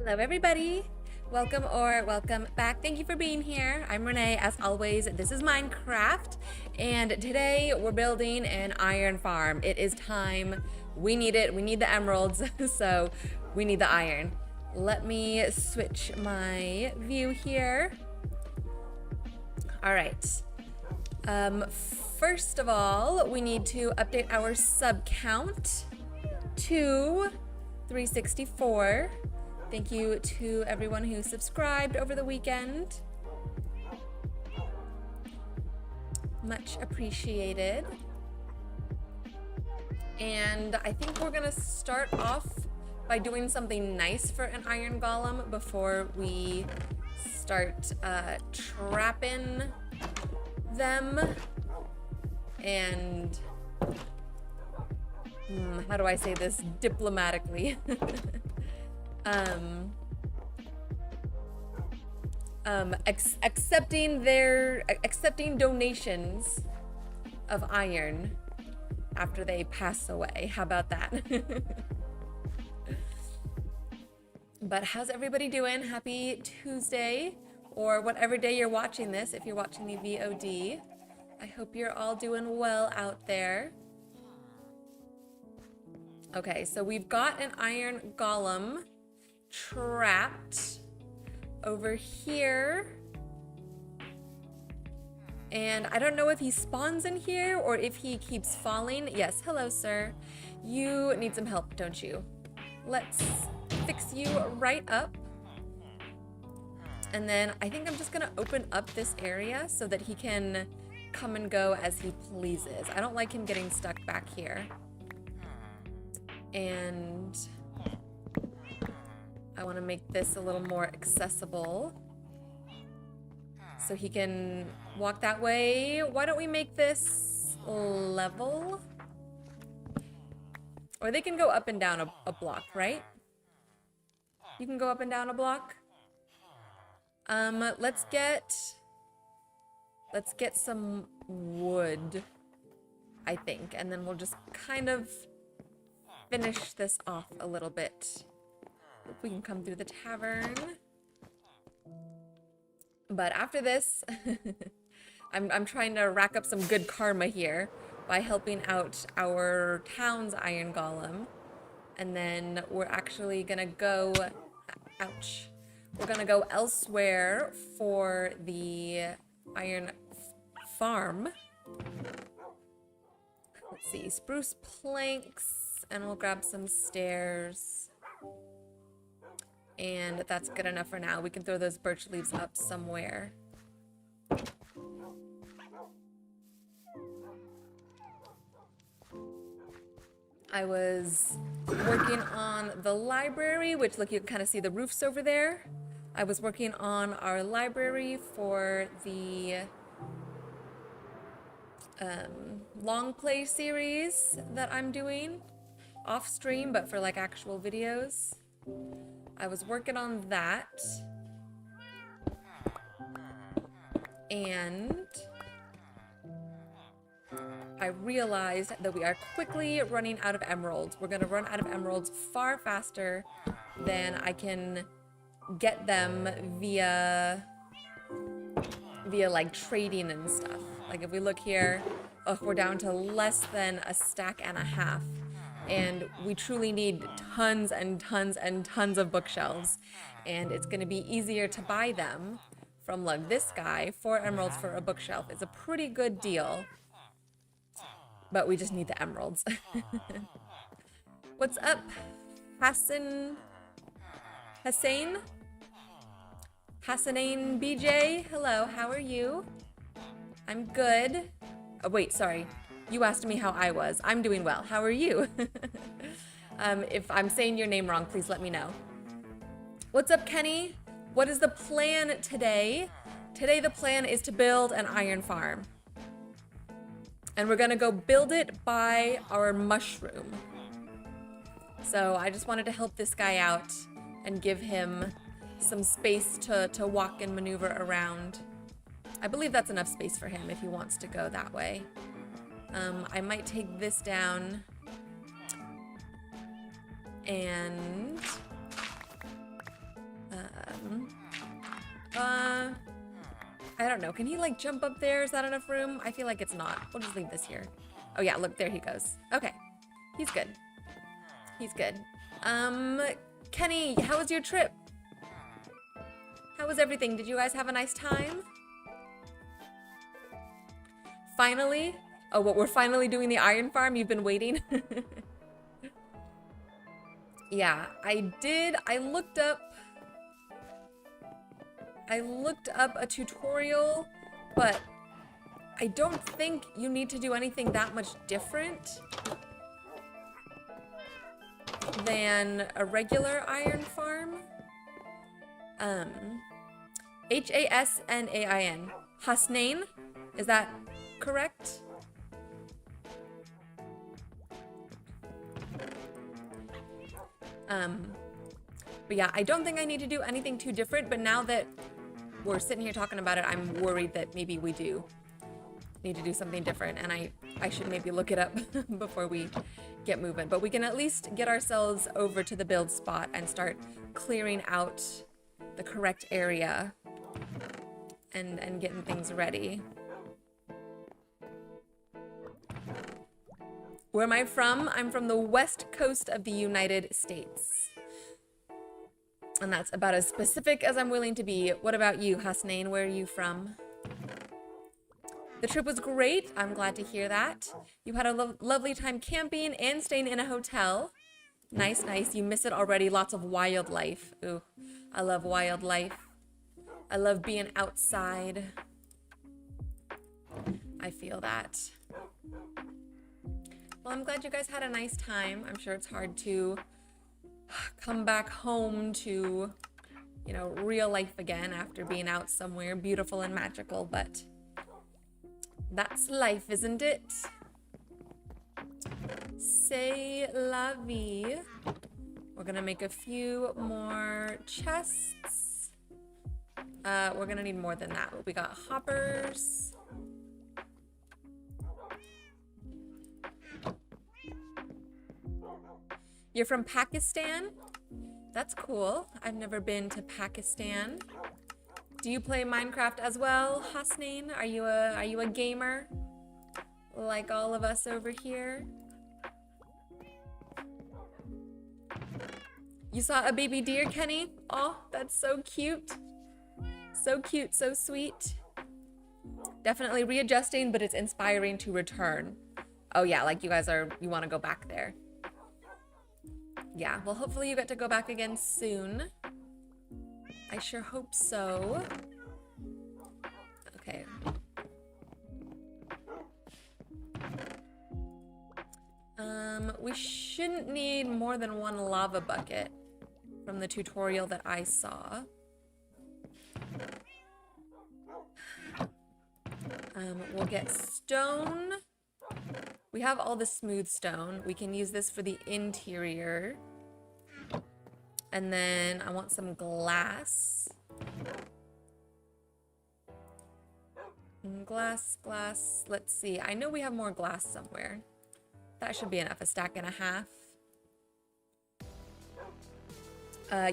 Hello everybody! Welcome or welcome back. Thank you for being here. I'm Renee. As always, this is Minecraft, and today we're building an iron farm. It is time. We need it. We need the emeralds, so we need the iron. Let me switch my view here. All right. First of all, we need to update our sub count to 364. Thank you to everyone who subscribed over the weekend. Much appreciated. And I think we're gonna start off by doing something nice for an iron golem before we start trapping them. And how do I say this diplomatically? Accepting donations of iron after they pass away. How about that? But how's everybody doing? Happy Tuesday, or whatever day you're watching this, if you're watching the VOD. I hope you're all doing well out there. Okay, so we've got an iron golem trapped over here, and I don't know if he spawns in here or if he keeps falling. Yes, hello sir, you need some help, don't you? Let's fix you right up, and then I think I'm just gonna open up this area so that he can come and go as he pleases. I don't like him getting stuck back here. And I want to make this a little more accessible so he can walk that way. Why don't we make this level? Or they can go up and down a block, right? You can go up and down a block. Let's get some wood, I think, and then we'll just kind of finish this off a little bit. Hope we can come through the tavern. But after this, I'm trying to rack up some good karma here by helping out our town's iron golem. And then we're actually gonna go, ouch. We're gonna go elsewhere for the iron farm. Let's see, spruce planks. And we'll grab some stairs. And that's good enough for now. We can throw those birch leaves up somewhere. I was working on the library, which look, you can kind of see the roofs over there. I was working on our library for the long play series that I'm doing. Off stream, but for like actual videos. I was working on that, and I realized that we are quickly running out of emeralds. We're gonna run out of emeralds far faster than I can get them via like trading and stuff. Like if we look here, oh, we're down to less than a stack and a half. And we truly need tons and tons and tons of bookshelves. And it's gonna be easier to buy them from like this guy. 4 emeralds for a bookshelf is a pretty good deal. But we just need the emeralds. What's up, Hussein BJ? Hello, how are you? I'm good. Oh, wait, sorry. You asked me how I was. I'm doing well. How are you? If I'm saying your name wrong, please let me know. What's up, Kenny? What is the plan today? Today the plan is to build an iron farm. And we're gonna go build it by our mushroom. So I just wanted to help this guy out and give him some space to walk and maneuver around. I believe that's enough space for him if he wants to go that way. I might take this down and I don't know. Can he like jump up there? Is that enough room? I feel like it's not. We'll just leave this here. Oh yeah, look, there he goes. Okay, he's good. He's good. Kenny, how was your trip? How was everything? Did you guys have a nice time? Finally? Oh, what, we're finally doing the iron farm? You've been waiting? Yeah, I did. I looked up a tutorial, but I don't think you need to do anything that much different than a regular iron farm. Hasnain. Hasnain? Is that correct? But yeah, I don't think I need to do anything too different, but now that we're sitting here talking about it, I'm worried that maybe we do need to do something different, and I should maybe look it up before we get moving. But we can at least get ourselves over to the build spot and start clearing out the correct area and getting things ready. Where am I from? I'm from the west coast of the United States. And that's about as specific as I'm willing to be. What about you, Hasnain? Where are you from? The trip was great. I'm glad to hear that. You had a lovely time camping and staying in a hotel. Nice, nice. You miss it already. Lots of wildlife. Ooh, I love wildlife. I love being outside. I feel that. Well, I'm glad you guys had a nice time. I'm sure it's hard to come back home to, you know, real life again after being out somewhere beautiful and magical, but that's life, isn't it? C'est la vie. We're gonna make a few more chests. We're gonna need more than that. We got hoppers. You're from Pakistan? That's cool. I've never been to Pakistan. Do you play Minecraft as well, Hasnain? Are you a gamer? Like all of us over here? You saw a baby deer, Kenny? Oh, that's so cute. So cute, so sweet. Definitely readjusting, but it's inspiring to return. Oh yeah, like you want to go back there. Yeah, well, hopefully you get to go back again soon. I sure hope so. Okay. We shouldn't need more than one lava bucket from the tutorial that I saw. We'll get stone. We have all the smooth stone. We can use this for the interior. And then I want some glass. Glass. Let's see. I know we have more glass somewhere. That should be enough. A stack and a half.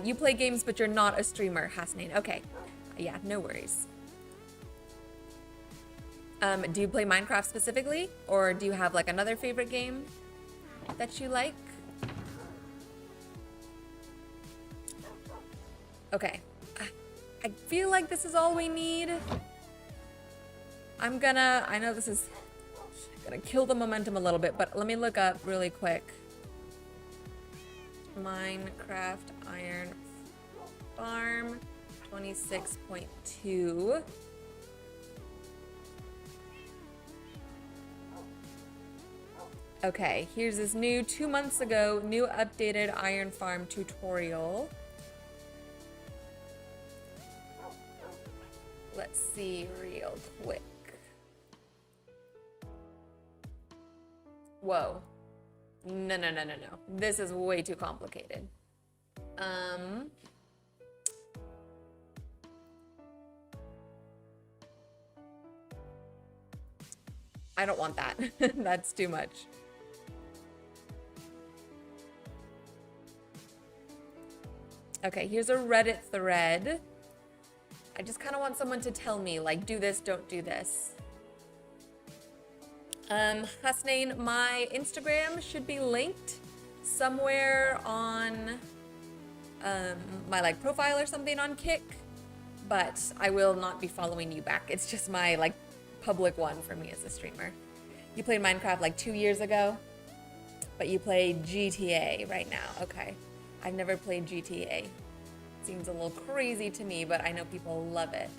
You play games, but you're not a streamer, Hasnain. Okay. Yeah, no worries. Do you play Minecraft specifically? Or do you have like another favorite game that you like? Okay. I feel like this is all we need. I know this is gonna kill the momentum a little bit, but let me look up really quick. Minecraft Iron Farm 26.2. Okay, here's this new 2 months ago, new updated iron farm tutorial. Let's see real quick. Whoa. No. This is way too complicated. I don't want that. That's too much. Okay, here's a Reddit thread. I just kind of want someone to tell me, like, do this, don't do this. Hasnain, my Instagram should be linked somewhere on my like profile or something on Kick, but I will not be following you back. It's just my like public one for me as a streamer. You played Minecraft like 2 years ago, but you play GTA right now. Okay, I've never played GTA. Seems a little crazy to me, but I know people love it.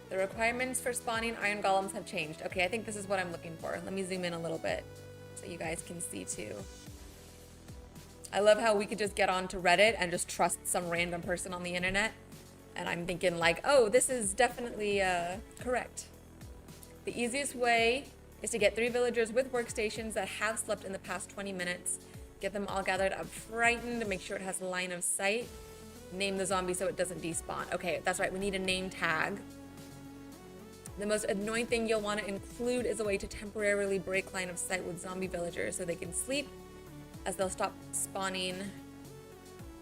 The requirements for spawning iron golems have changed. Okay, I think this is what I'm looking for. Let me zoom in a little bit so you guys can see too. I love how we could just get onto Reddit and just trust some random person on the internet. And I'm thinking like, oh, this is definitely correct. The easiest way is to get 3 villagers with workstations that have slept in the past 20 minutes. Get them all gathered up frightened to make sure it has line of sight. Name the zombie so it doesn't despawn. Okay, that's right, we need a name tag. The most annoying thing you'll want to include is a way to temporarily break line of sight with zombie villagers so they can sleep as they'll stop spawning.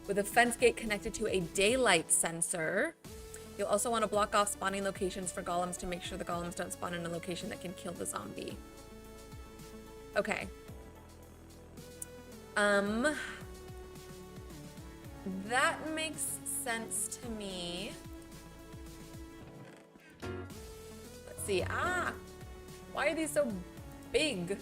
With a fence gate connected to a daylight sensor, you'll also want to block off spawning locations for golems to make sure the golems don't spawn in a location that can kill the zombie. Okay. That makes sense to me. Let's see. Ah! Why are these so big?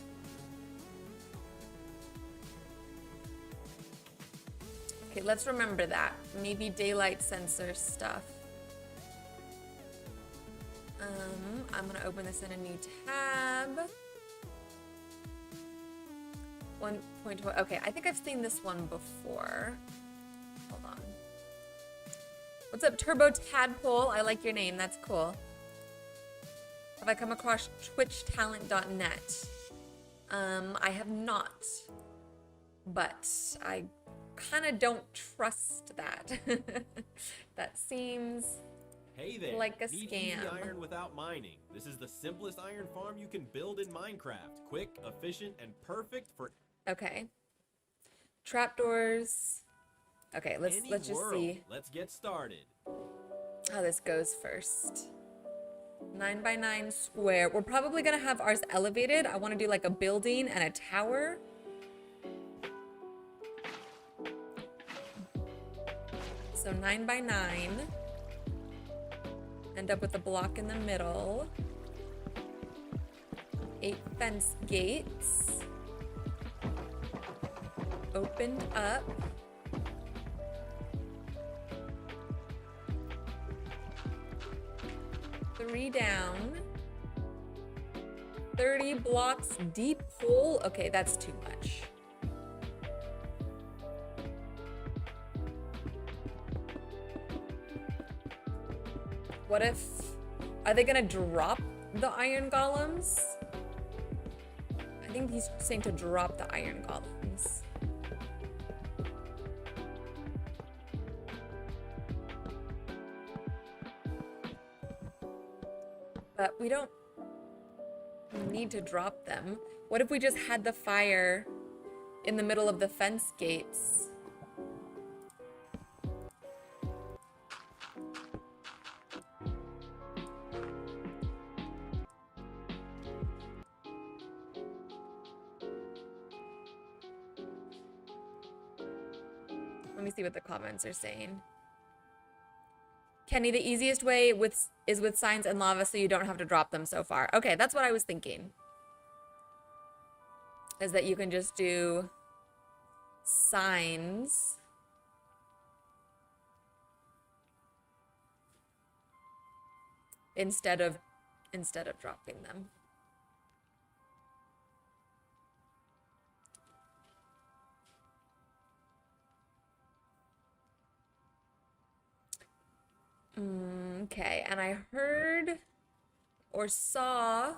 Okay, let's remember that. Maybe daylight sensor stuff. I'm gonna open this in a new tab. 1.2. Okay, I think I've seen this one before. Hold on. What's up, Turbo Tadpole? I like your name. That's cool. Have I come across twitchtalent.net? I have not, but I kind of don't trust that. That seems hey there, like a need scam. easy iron without mining. This is the simplest iron farm you can build in Minecraft. Quick, efficient, and perfect for Okay. Trapdoors. Okay, let's just see Let's get started. how this goes first. 9x9 square. We're probably gonna have ours elevated. I want to do like a building and a tower. So 9x9. End up with a block in the middle. 8 fence gates. Opened up. Three down. 30 blocks deep hole. Okay, that's too much. What if, are they gonna drop the iron golems? I think he's saying to drop the iron golems. But we don't need to drop them. What if we just had the fire in the middle of the fence gates? Let me see what the comments are saying. Kenny, the easiest way is with signs and lava so you don't have to drop them so far. Okay, that's what I was thinking. Is that you can just do signs. Instead of dropping them. Okay, and I heard or saw.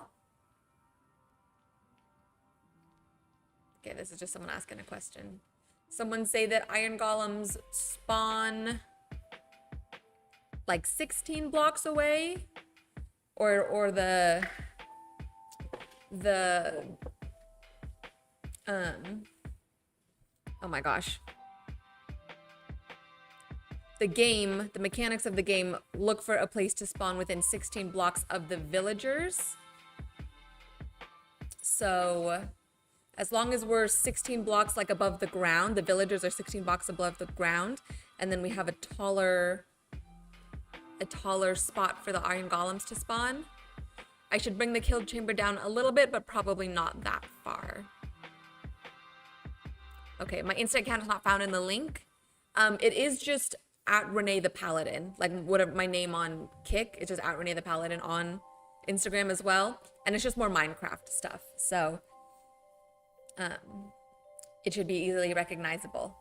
Okay, this is just someone asking a question. Someone say that iron golems spawn like 16 blocks away, or the Oh my gosh. The mechanics of the game, look for a place to spawn within 16 blocks of the villagers. So as long as we're 16 blocks like above the ground, the villagers are 16 blocks above the ground, and then we have a taller spot for the iron golems to spawn. I should bring the kill chamber down a little bit, but probably not that far. Okay, my instant account is not found in the link. It is just at Renee the Paladin, like whatever my name on Kick. It's just at Renee the Paladin on Instagram as well, and it's just more Minecraft stuff. So it should be easily recognizable.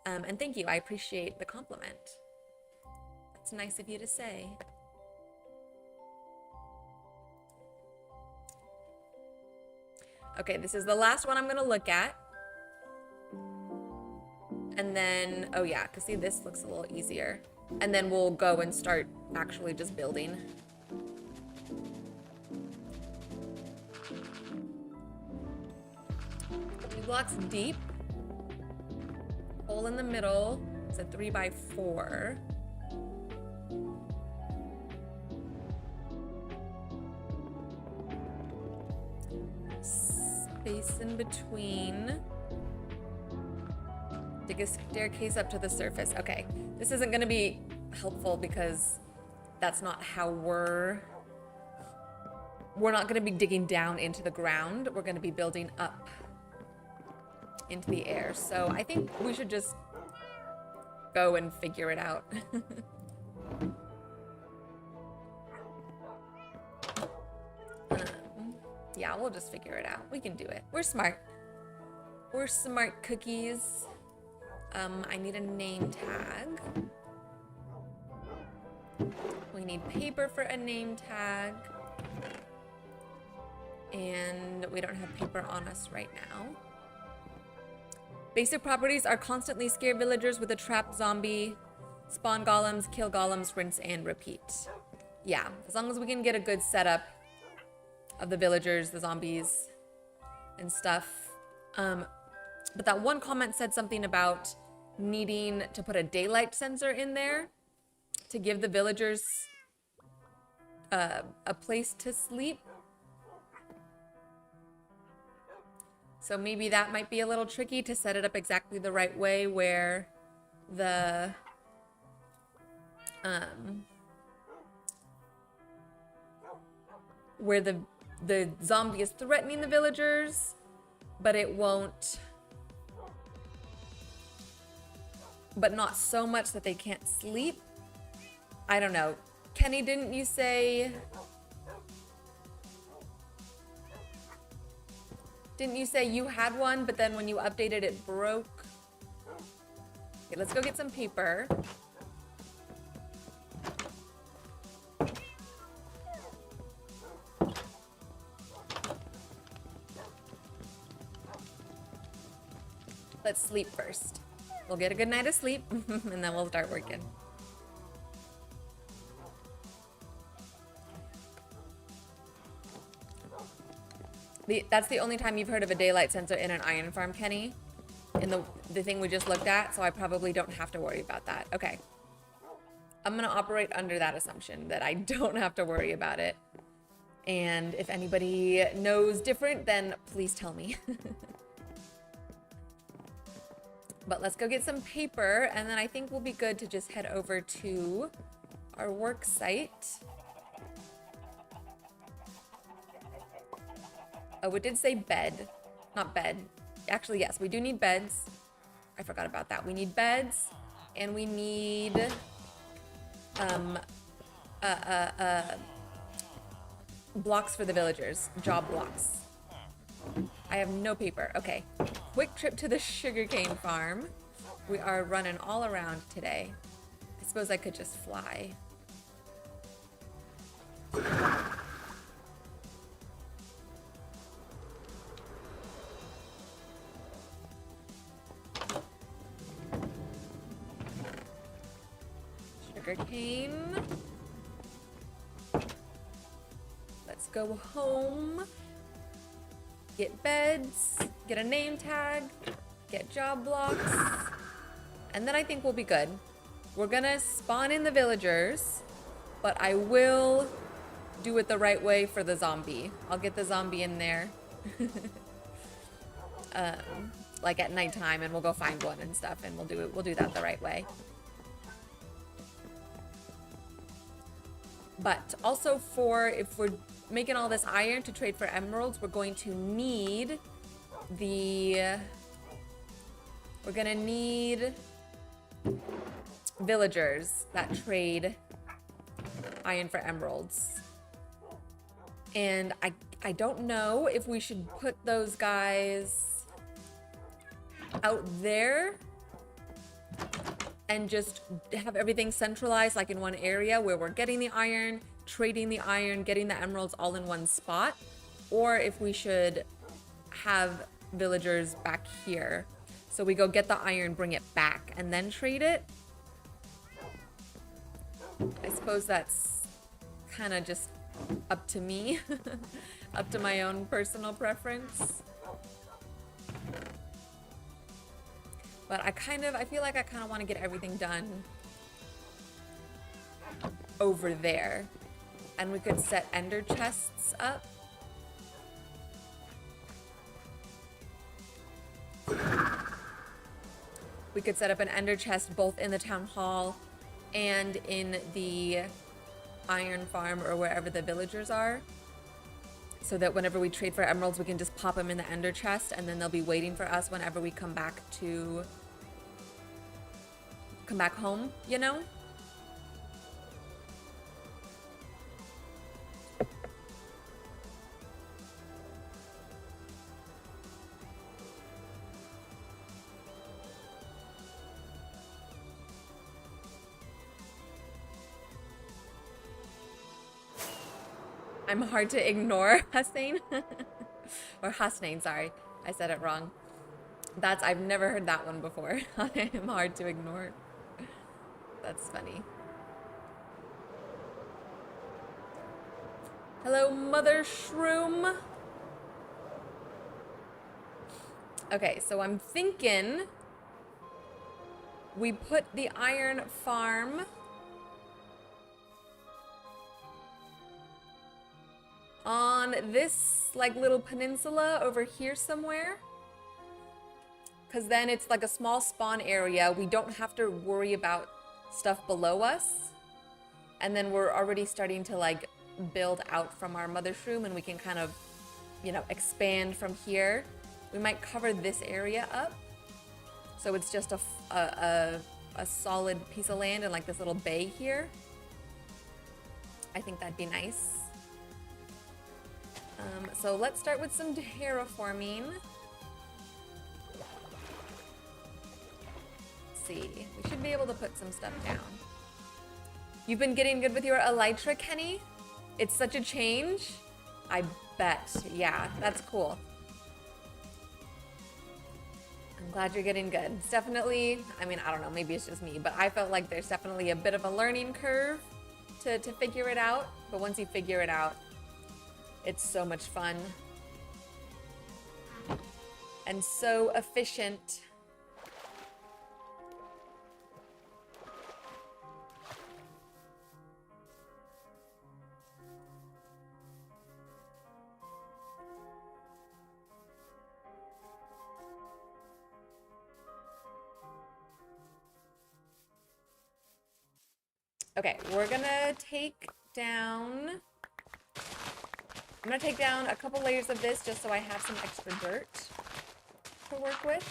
And thank you, I appreciate the compliment. That's nice of you to say. Okay, this is the last one I'm gonna look at. And then, oh yeah, because see, this looks a little easier. And then we'll go and start actually just building. 3 blocks deep. Hole in the middle. It's a 3x4. Space in between. Dig a staircase up to the surface. Okay, this isn't gonna be helpful because that's not how we're not gonna be digging down into the ground. We're gonna be building up into the air. So I think we should just go and figure it out. Yeah, we'll just figure it out. We can do it. We're smart. We're smart cookies. I need a name tag. We need paper for a name tag. And we don't have paper on us right now. Basic properties are constantly scare villagers with a trap zombie, spawn golems, kill golems, rinse and repeat. Yeah, as long as we can get a good setup of the villagers, the zombies, and stuff. But that one comment said something about needing to put a daylight sensor in there to give the villagers a place to sleep. So maybe that might be a little tricky to set it up exactly the right way where the zombie is threatening the villagers, but it won't, but not so much that they can't sleep. I don't know. Kenny, didn't you say you had one, but then when you updated it broke? Okay, let's go get some paper. Let's sleep first. We'll get a good night of sleep, and then we'll start working. That's the only time you've heard of a daylight sensor in an iron farm, Kenny, in the thing we just looked at, so I probably don't have to worry about that. Okay. I'm gonna operate under that assumption that I don't have to worry about it. And if anybody knows different, then please tell me. But let's go get some paper, and then I think we'll be good to just head over to our work site. Oh, it did say bed, not bed. Actually, yes, we do need beds. I forgot about that. We need beds, and we need blocks for the villagers, job blocks. I have no paper. Okay, quick trip to the sugarcane farm. We are running all around today. I suppose I could just fly. Sugarcane. Let's go home. Get beds, get a name tag, get job blocks. And then I think we'll be good. We're gonna spawn in the villagers, but I will do it the right way for the zombie. I'll get the zombie in there. Like at nighttime, and we'll go find one and stuff, and we'll do that the right way. But also if we're making all this iron to trade for emeralds, we're going to need we're gonna need villagers that trade iron for emeralds. And I don't know if we should put those guys out there and just have everything centralized, like in one area where we're getting the iron, trading the iron, getting the emeralds all in one spot, or if we should have villagers back here. So we go get the iron, bring it back, and then trade it. I suppose that's kind of just up to me, up to my own personal preference. But I feel like I kind of want to get everything done over there. And we could set ender chests up. We could set up an ender chest both in the town hall and in the iron farm or wherever the villagers are. So that whenever we trade for emeralds, we can just pop them in the ender chest, and then they'll be waiting for us whenever we come back home, you know? I'm hard to ignore, Hussein. Or Hasnain, sorry. I said it wrong. I've never heard that one before. I'm hard to ignore. That's funny. Hello, Mother Shroom. Okay, so I'm thinking we put the iron farm on this like little peninsula over here somewhere, because then it's like a small spawn area. We don't have to worry about stuff below us, and then we're already starting to like build out from our mother shroom, and we can kind of, you know, expand from here. We might cover this area up so it's just a solid piece of land and like this little bay here. I think that'd be nice. So let's start with some terraforming. Let's see, we should be able to put some stuff down. You've been getting good with your elytra, Kenny? It's such a change. I bet. Yeah, that's cool. I'm glad you're getting good. It's definitely, I mean, I don't know, maybe it's just me, but I felt like there's definitely a bit of a learning curve to figure it out. But once you figure it out, it's so much fun and so efficient. Okay, we're gonna take down, I'm gonna take down a couple layers of this just so I have some extra dirt to work with.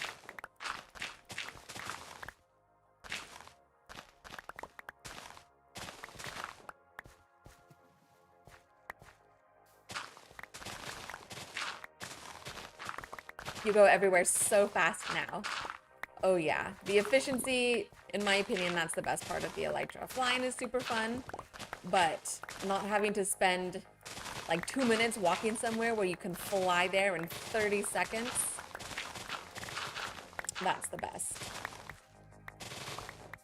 You go everywhere so fast now. Oh yeah, the efficiency, in my opinion, that's the best part of the elytra. Flying is super fun, but not having to spend like 2 minutes walking somewhere where you can fly there in 30 seconds, that's the best.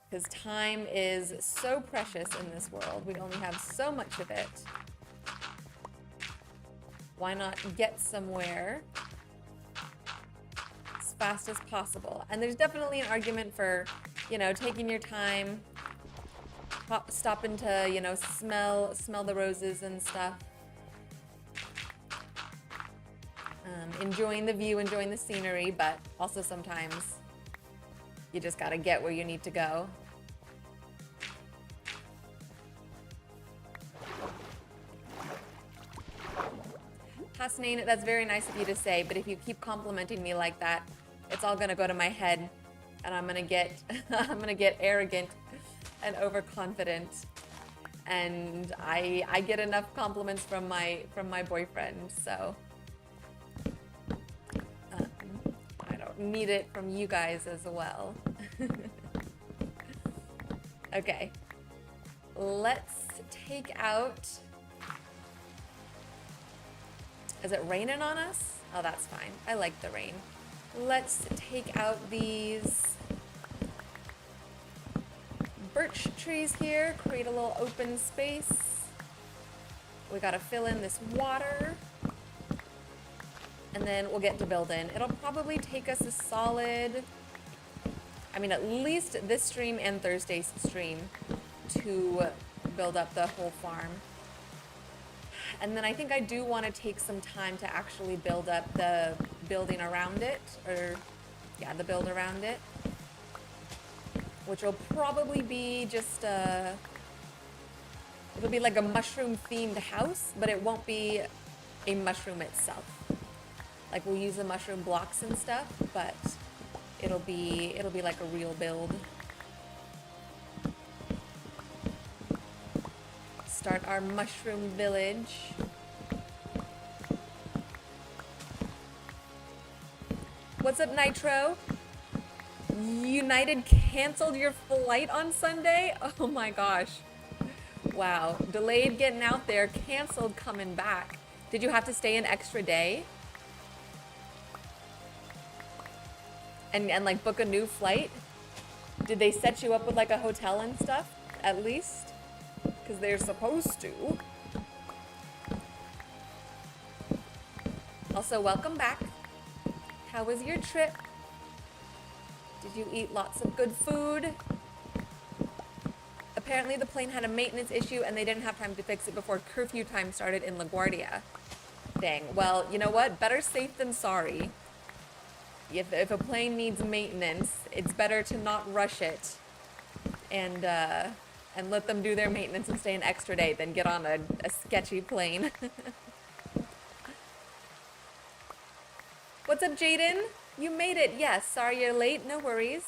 Because time is so precious in this world. We only have so much of it. Why not get somewhere as fast as possible. And there's definitely an argument for, you know, taking your time, stopping to, you know, smell the roses and stuff. Enjoying the view, enjoying the scenery, but also sometimes you just gotta get where you need to go. Hasnain, that's very nice of you to say, but if you keep complimenting me like that, it's all gonna go to my head, and I'm gonna get I'm gonna get arrogant and overconfident. And I get enough compliments from my boyfriend, so I don't need it from you guys as well. Okay, let's take out. Is it raining on us? Oh, that's fine. I like the rain. Let's take out these birch trees here, create a little open space. We gotta fill in this water. And then we'll get to building. It'll probably take us a solid, I mean, at least this stream and Thursday's stream to build up the whole farm. And then I think I do want to take some time to actually build up the building around it, or yeah, the build around it, which will probably be just it'll be like a mushroom themed house, but it won't be a mushroom itself. Like we'll use the mushroom blocks and stuff, but it'll be like a real build. Start our mushroom village. What's up, Nitro? United canceled your flight on Sunday? Oh my gosh. Wow. Delayed getting out there, canceled coming back. Did you have to stay an extra day? And like book a new flight? Did they set you up with like a hotel and stuff, at least? Because they're supposed to. Also, welcome back. How was your trip? Did you eat lots of good food? Apparently the plane had a maintenance issue and they didn't have time to fix it before curfew time started in LaGuardia. Dang. Well, you know what? Better safe than sorry. If a plane needs maintenance, it's better to not rush it and let them do their maintenance and stay an extra day than get on a sketchy plane. What's up, Jaden? You made it. Yes, sorry you're late. No worries.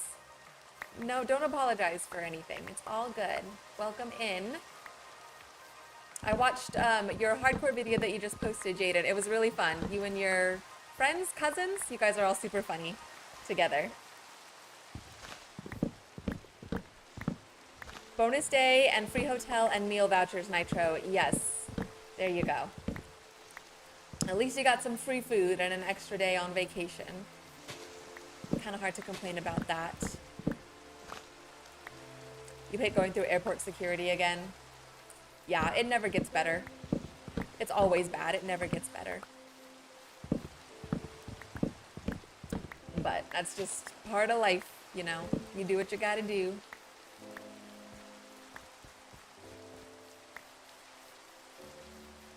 No, don't apologize for anything. It's all good. Welcome in. I watched your hardcore video that you just posted, Jaden. It was really fun. You and your friends, cousins, you guys are all super funny together. Bonus day and free hotel and meal vouchers, Nitro. Yes, there you go. At least you got some free food and an extra day on vacation. Kind of hard to complain about that. You hate going through airport security again? Yeah, it never gets better. It's always bad. It never gets better. But that's just part of life, you know. You do what you gotta do.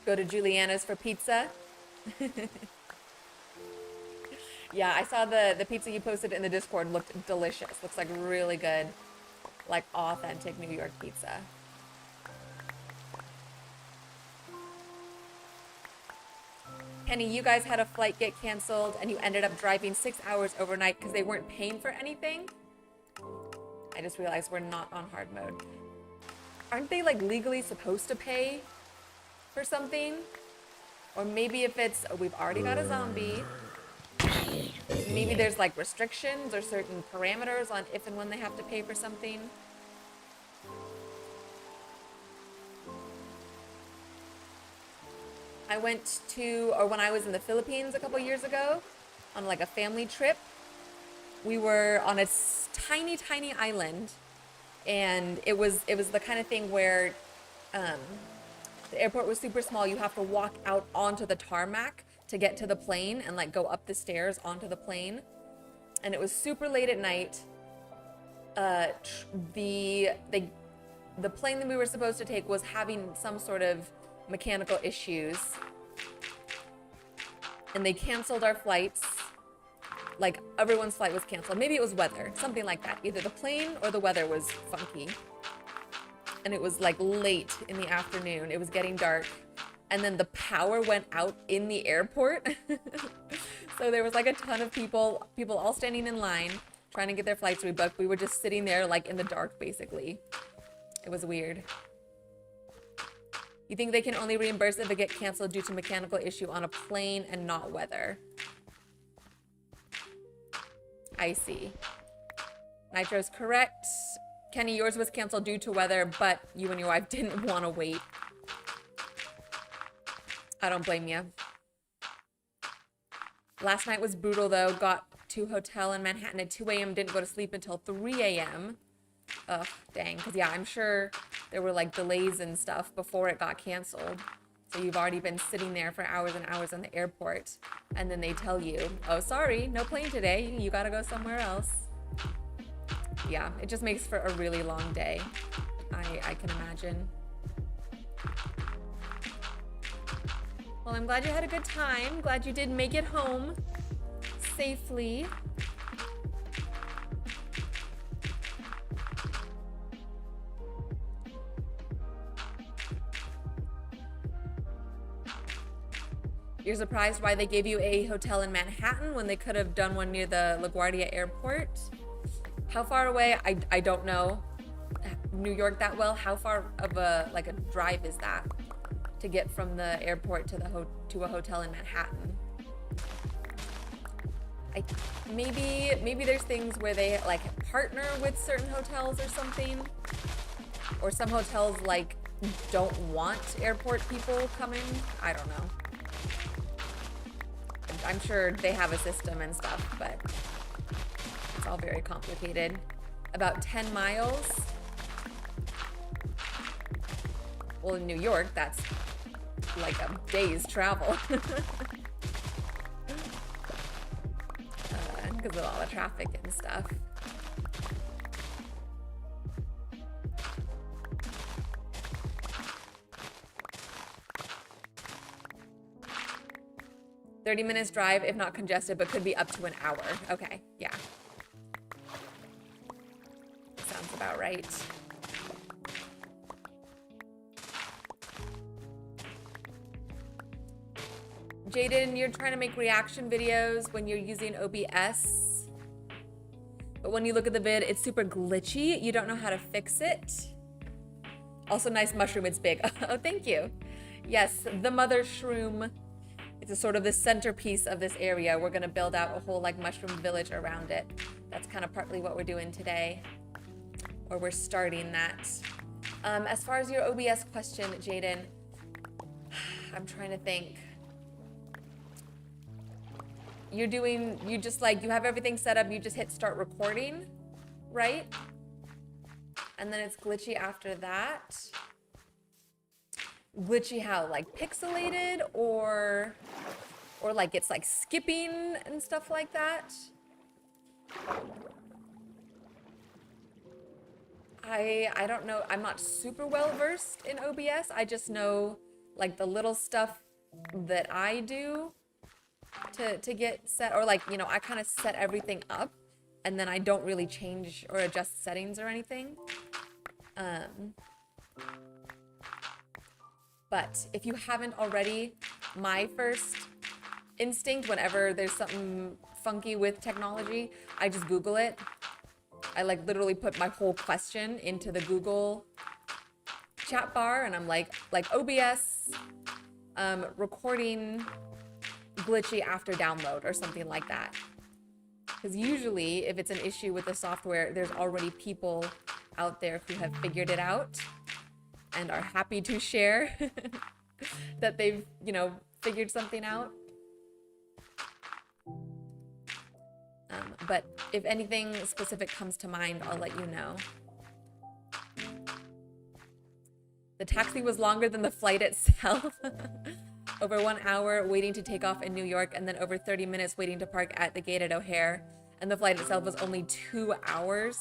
Go to Juliana's for pizza. Yeah, I saw the pizza you posted in the Discord looked delicious. Looks like really good, like authentic New York pizza. Penny, you guys had a flight get canceled and you ended up driving 6 hours overnight because they weren't paying for anything? I just realized we're not on hard mode. Aren't they like legally supposed to pay for something? Or maybe if it's, oh, we've already got a zombie. Maybe there's like restrictions or certain parameters on if and when they have to pay for something. I went to, or when I was in the Philippines a couple years ago, on like a family trip, we were on a tiny, tiny island, and it was the kind of thing where the airport was super small. You have to walk out onto the tarmac to get to the plane and like go up the stairs onto the plane. and it was super late at night. The plane that we were supposed to take was having some sort of mechanical issues, and they canceled our flights. Like, everyone's flight was canceled. Maybe it was weather, something like that. Either the plane or the weather was funky. And it was like late in the afternoon. It was getting dark. And then the power went out in the airport. So there was like a ton of people all standing in line, trying to get their flights rebooked. We were just sitting there like in the dark, basically. It was weird. You think they can only reimburse if it get canceled due to mechanical issue on a plane and not weather? I see. Nitro's correct. Kenny, yours was canceled due to weather, but you and your wife didn't want to wait. I don't blame you. Last night was brutal, though. Got to hotel in Manhattan at 2 a.m. Didn't go to sleep until 3 a.m. Ugh, dang. Because, yeah, I'm sure there were, like, delays and stuff before it got canceled. So you've already been sitting there for hours and hours in the airport. And then they tell you, oh, sorry, no plane today. You gotta go somewhere else. Yeah, it just makes for a really long day. I can imagine. Well, I'm glad you had a good time. Glad you did make it home safely. You're surprised why they gave you a hotel in Manhattan when they could have done one near the LaGuardia airport? How far away? I don't know New York that well. How far of a drive is that to get from the airport to a hotel in Manhattan? Maybe there's things where they like partner with certain hotels or something, or some hotels like don't want airport people coming. I don't know. I'm sure they have a system and stuff, but it's all very complicated. About 10 miles. Well, in New York, that's like a day's travel. Because of all the traffic and stuff. "30 minutes drive if not congested, but could be up to an hour." Okay, yeah. Sounds about right. Jaden, you're trying to make reaction videos when you're using OBS. But when you look at the vid, it's super glitchy. You don't know how to fix it. Also, nice mushroom, it's big. Oh, thank you. Yes, the mother shroom. It's a sort of the centerpiece of this area. We're gonna build out a whole like mushroom village around it. That's kind of partly what we're doing today. Or we're starting that. As far as your OBS question, Jaden, I'm trying to think. You have everything set up, you just hit start recording, right? And then it's glitchy after that. Glitchy how? Like pixelated or like it's like skipping and stuff like that? I don't know. I'm not super well versed in OBS. I just know like the little stuff that I do to get set, or like, you know, I kind of set everything up and then I don't really change or adjust settings or anything. But if you haven't already, my first instinct whenever there's something funky with technology, I just Google it. I like literally put my whole question into the Google chat bar and I'm like OBS recording glitchy after download or something like that. Because usually if it's an issue with the software, there's already people out there who have figured it out and are happy to share that they've, you know, figured something out. But if anything specific comes to mind, I'll let you know. The taxi was longer than the flight itself. Over 1 hour waiting to take off in New York, and then over 30 minutes waiting to park at the gate at O'Hare. and the flight itself was only 2 hours.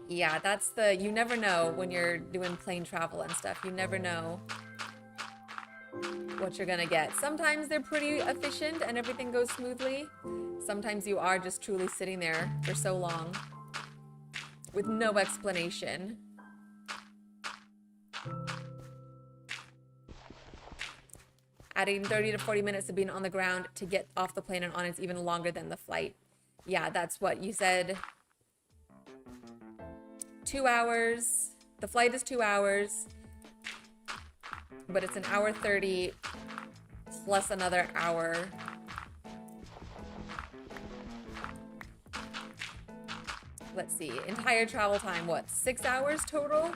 Yeah, that's the, you never know when you're doing plane travel and stuff. You never know what you're gonna get. Sometimes they're pretty efficient and everything goes smoothly. Sometimes you are just truly sitting there for so long with no explanation. Adding 30 to 40 minutes of being on the ground to get off the plane and on is even longer than the flight. Yeah, that's what you said. 2 hours. The flight is 2 hours, but it's 1 hour 30 plus another hour. Let's see, entire travel time, what, 6 hours total?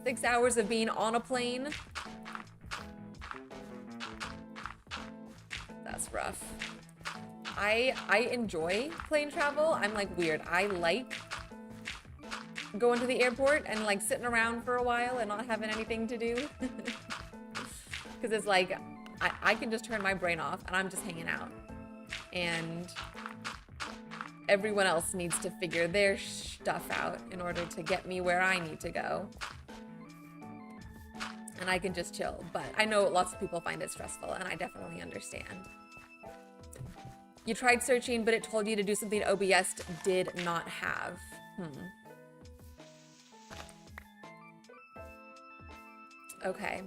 6 hours of being on a plane. That's rough. I enjoy plane travel. I'm like weird. I like going to the airport and like sitting around for a while and not having anything to do. Because it's like, I can just turn my brain off and I'm just hanging out. And everyone else needs to figure their stuff out in order to get me where I need to go. And I can just chill. But I know lots of people find it stressful, and I definitely understand. You tried searching, but it told you to do something OBS did not have. Okay.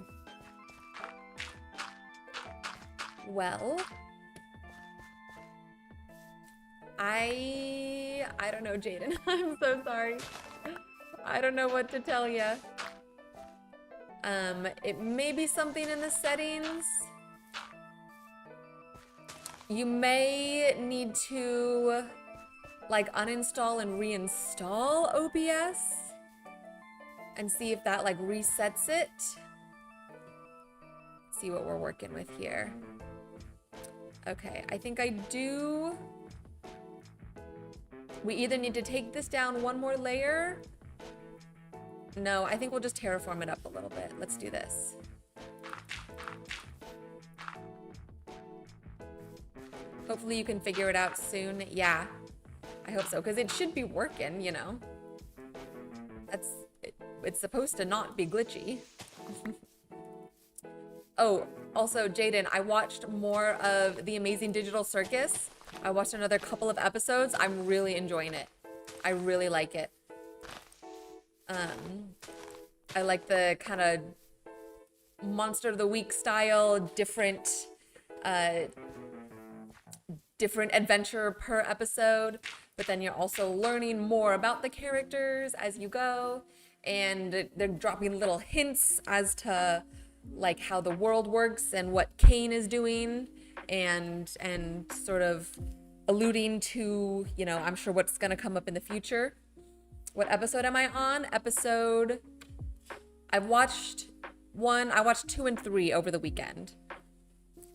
Well, I don't know, Jaden. I'm so sorry. I don't know what to tell you. It may be something in the settings. You may need to like uninstall and reinstall OBS and see if that like resets it. Let's see what we're working with here. Okay, I think I do. We either need to take this down one more layer. No, I think we'll just terraform it up a little bit. Let's do this. Hopefully you can figure it out soon. Yeah, I hope so, because it should be working, you know. It's supposed to not be glitchy. Oh, also, Jaden, I watched more of The Amazing Digital Circus. I watched another couple of episodes. I'm really enjoying it. I really like it. I like the kind of Monster of the Week style, different adventure per episode, but then you're also learning more about the characters as you go, and they're dropping little hints as to like how the world works and what Kane is doing, and sort of alluding to, you know, I'm sure what's gonna come up in the future. What episode am I on? I watched 2 and 3 over the weekend.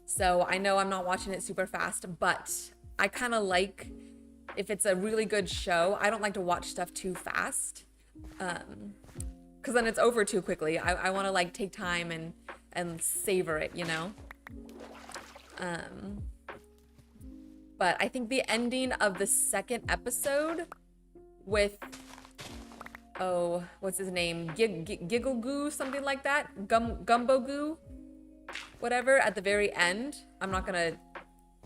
So I know I'm not watching it super fast, but I kind of like, if it's a really good show, I don't like to watch stuff too fast. Because then it's over too quickly. I want to like take time and savor it, you know? But I think the ending of the second episode with, oh, what's his name? Giggle Goo, something like that? Gumbo Goo? Whatever, at the very end. I'm not gonna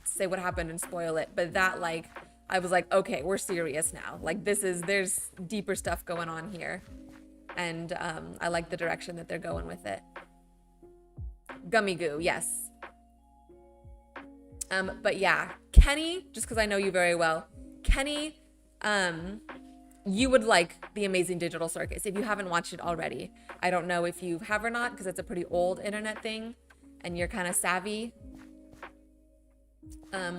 say what happened and spoil it, but that, like, I was like, okay, we're serious now. Like, there's deeper stuff going on here. And I like the direction that they're going with it. Gummy Goo, yes. But yeah, Kenny, just because I know you very well, Kenny, you would like The Amazing Digital Circus if you haven't watched it already. I don't know if you have or not, because it's a pretty old internet thing and you're kind of savvy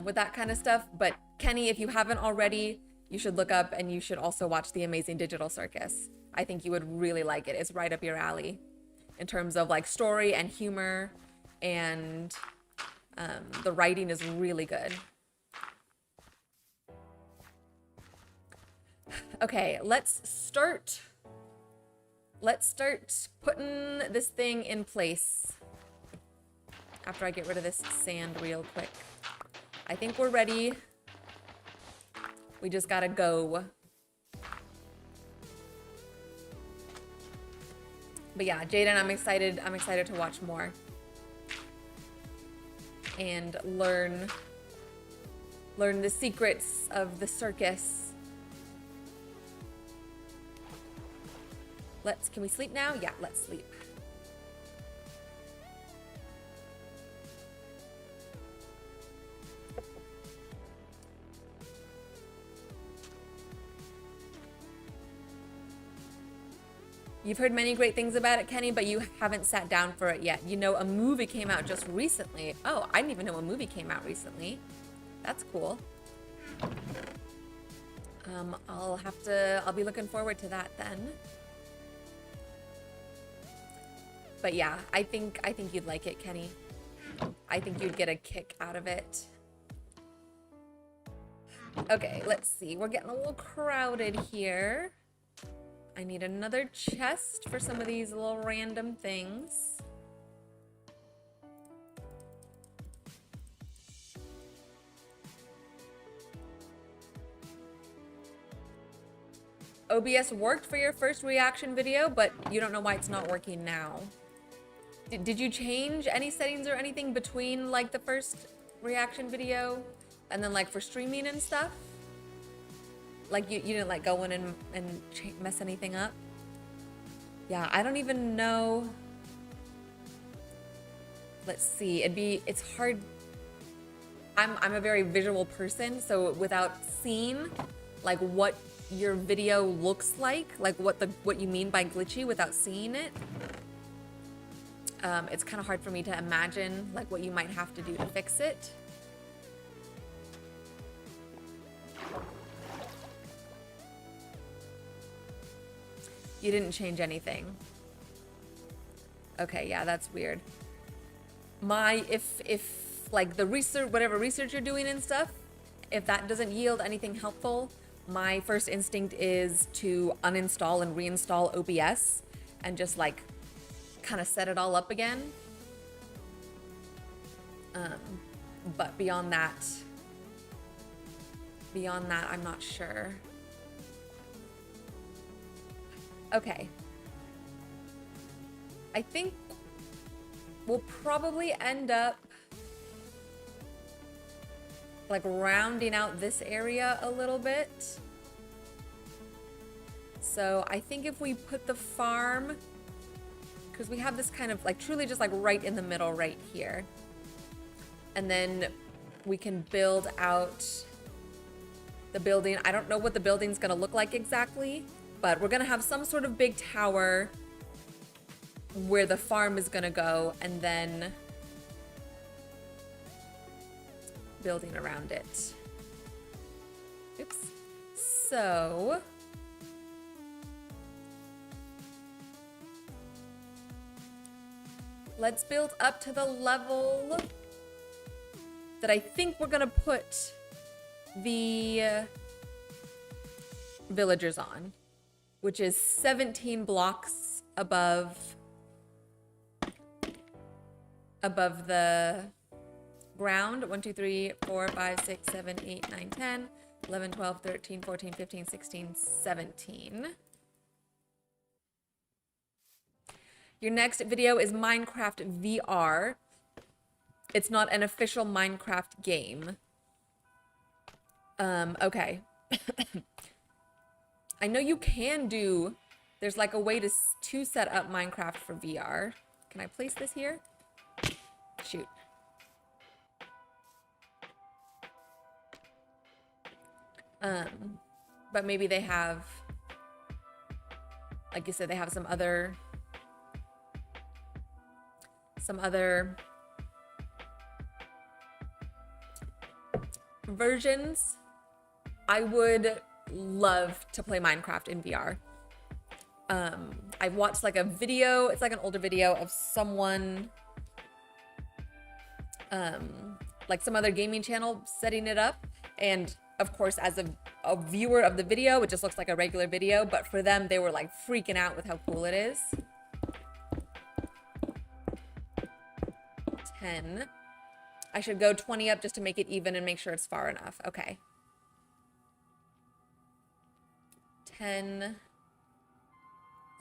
with that kind of stuff. But Kenny, if you haven't already, you should look up, and you should also watch The Amazing Digital Circus. I think you would really like it. It's right up your alley in terms of like story and humor, and the writing is really good. Okay, let's start putting this thing in place after I get rid of this sand real quick. I think we're ready. We just gotta go. But yeah, Jaden, I'm excited to watch more. And learn the secrets of the circus. Can we sleep now? Yeah, let's sleep. You've heard many great things about it, Kenny, but you haven't sat down for it yet. You know, a movie came out just recently. Oh, I didn't even know a movie came out recently. That's cool. I'll be looking forward to that then. But yeah, I think you'd like it, Kenny. I think you'd get a kick out of it. Okay, let's see. We're getting a little crowded here. I need another chest for some of these little random things. OBS worked for your first reaction video, but you don't know why it's not working now. Did you change any settings or anything between like the first reaction video and then like for streaming and stuff? Like you didn't like go in and mess anything up? Yeah, I don't even know. Let's see, it's hard. I'm a very visual person, so without seeing like what your video looks like what you mean by glitchy without seeing it, it's kind of hard for me to imagine like what you might have to do to fix it. You didn't change anything. Okay, yeah, that's weird. If like the research, whatever research you're doing and stuff, if that doesn't yield anything helpful, my first instinct is to uninstall and reinstall OBS and just like kind of set it all up again. But beyond that, I'm not sure. Okay. I think we'll probably end up like rounding out this area a little bit. So I think if we put the farm, because we have this kind of like truly just like right in the middle right here. And then we can build out the building. I don't know what the building's gonna look like exactly, but we're gonna have some sort of big tower where the farm is gonna go, and then building around it. Oops. So let's build up to the level that I think we're gonna put the villagers on, which is 17 blocks above the ground. 1, 2, 3, 4, 5, 6, 7, 8, 9, 10, 11, 12, 13, 14, 15, 16, 17. Your next video is Minecraft VR. It's not an official Minecraft game. Okay. I know you can do, there's like a way to set up Minecraft for VR. Can I place this here? Shoot. But maybe they have, like you said, they have some other versions. I would love to play Minecraft in VR. I've watched like a video, it's like an older video of someone, like some other gaming channel setting it up. And of course, as a viewer of the video, it just looks like a regular video, but for them, they were like freaking out with how cool it is. 10. I should go 20 up just to make it even and make sure it's far enough. Okay. 10,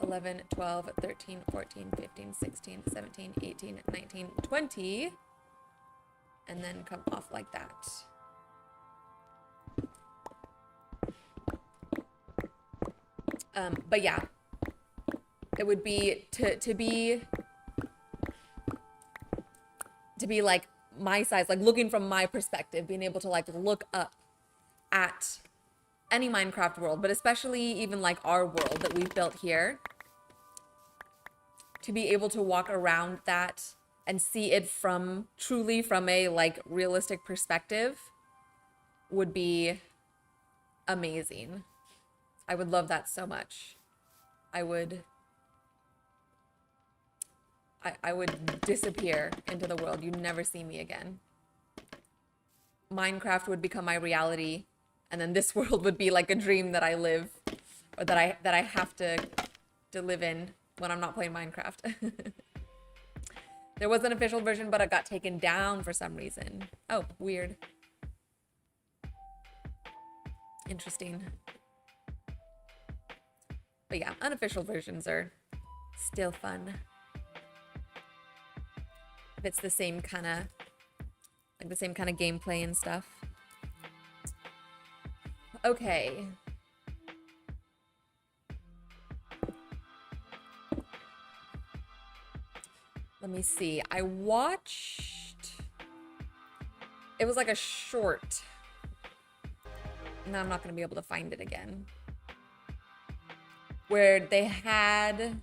11, 12, 13, 14, 15, 16, 17, 18, 19, 20. And then come off like that. But yeah, it would be to be like my size, like looking from my perspective, being able to like look up at any Minecraft world, but especially even like our world that we've built here, to be able to walk around that and see it from truly from a like realistic perspective would be amazing. I would love that so much. I would disappear into the world. You'd never see me again. Minecraft would become my reality, and then this world would be like a dream that I live, or that I have to live in when I'm not playing Minecraft. There was an official version, but it got taken down for some reason. Oh, weird. Interesting. But yeah, unofficial versions are still fun. If it's the same kind of, like the same kind of gameplay and stuff. Okay. Let me see. I watched, it was like a short. Now I'm not going to be able to find it again. Where they had,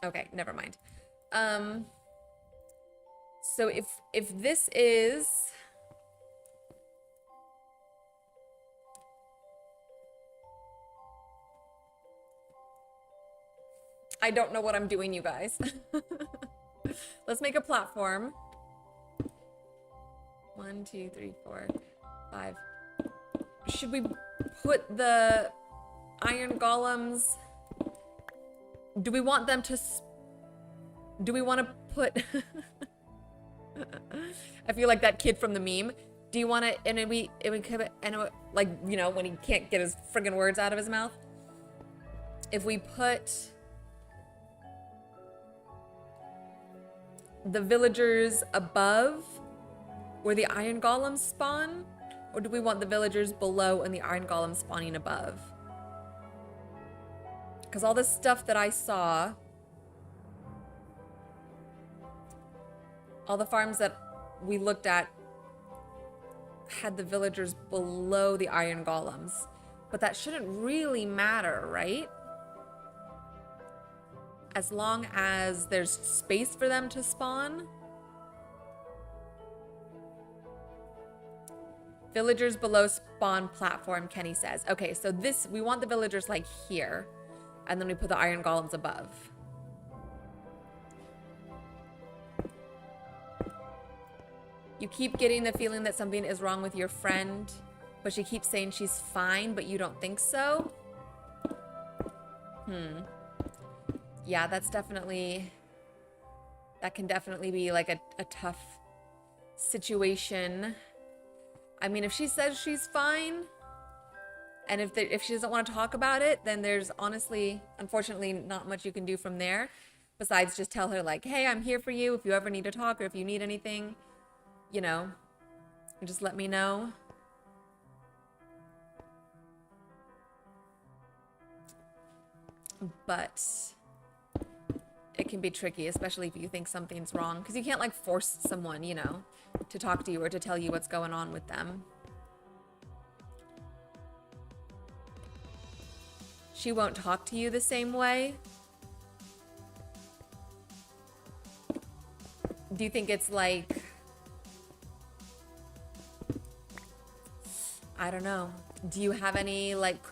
okay, never mind. So if this is, I don't know what I'm doing, you guys. Let's make a platform. 1, 2, 3, 4, 5. Should we put the iron golems? Do we want them to? Do we want to put? I feel like that kid from the meme. Do you want to? And we like, you know, when he can't get his friggin' words out of his mouth. If we put the villagers above where the iron golems spawn, or do we want the villagers below and the iron golems spawning above? Because all this stuff that I saw, all the farms that we looked at had the villagers below the iron golems, but that shouldn't really matter, right? As long as there's space for them to spawn. Villagers below spawn platform, Kenny says. Okay, so this, we want the villagers like here, and then we put the iron golems above. You keep getting the feeling that something is wrong with your friend, but she keeps saying she's fine, but you don't think so? Yeah, that's definitely, that can definitely be like a tough situation. I mean, if she says she's fine, and if she doesn't want to talk about it, then there's honestly, unfortunately, not much you can do from there, besides just tell her like, hey, I'm here for you if you ever need to talk, or if you need anything, you know, just let me know. But it can be tricky, especially if you think something's wrong, because you can't like force someone, you know, to talk to you or to tell you what's going on with them. She won't talk to you the same way. Do you think it's like, I don't know. Do you have any like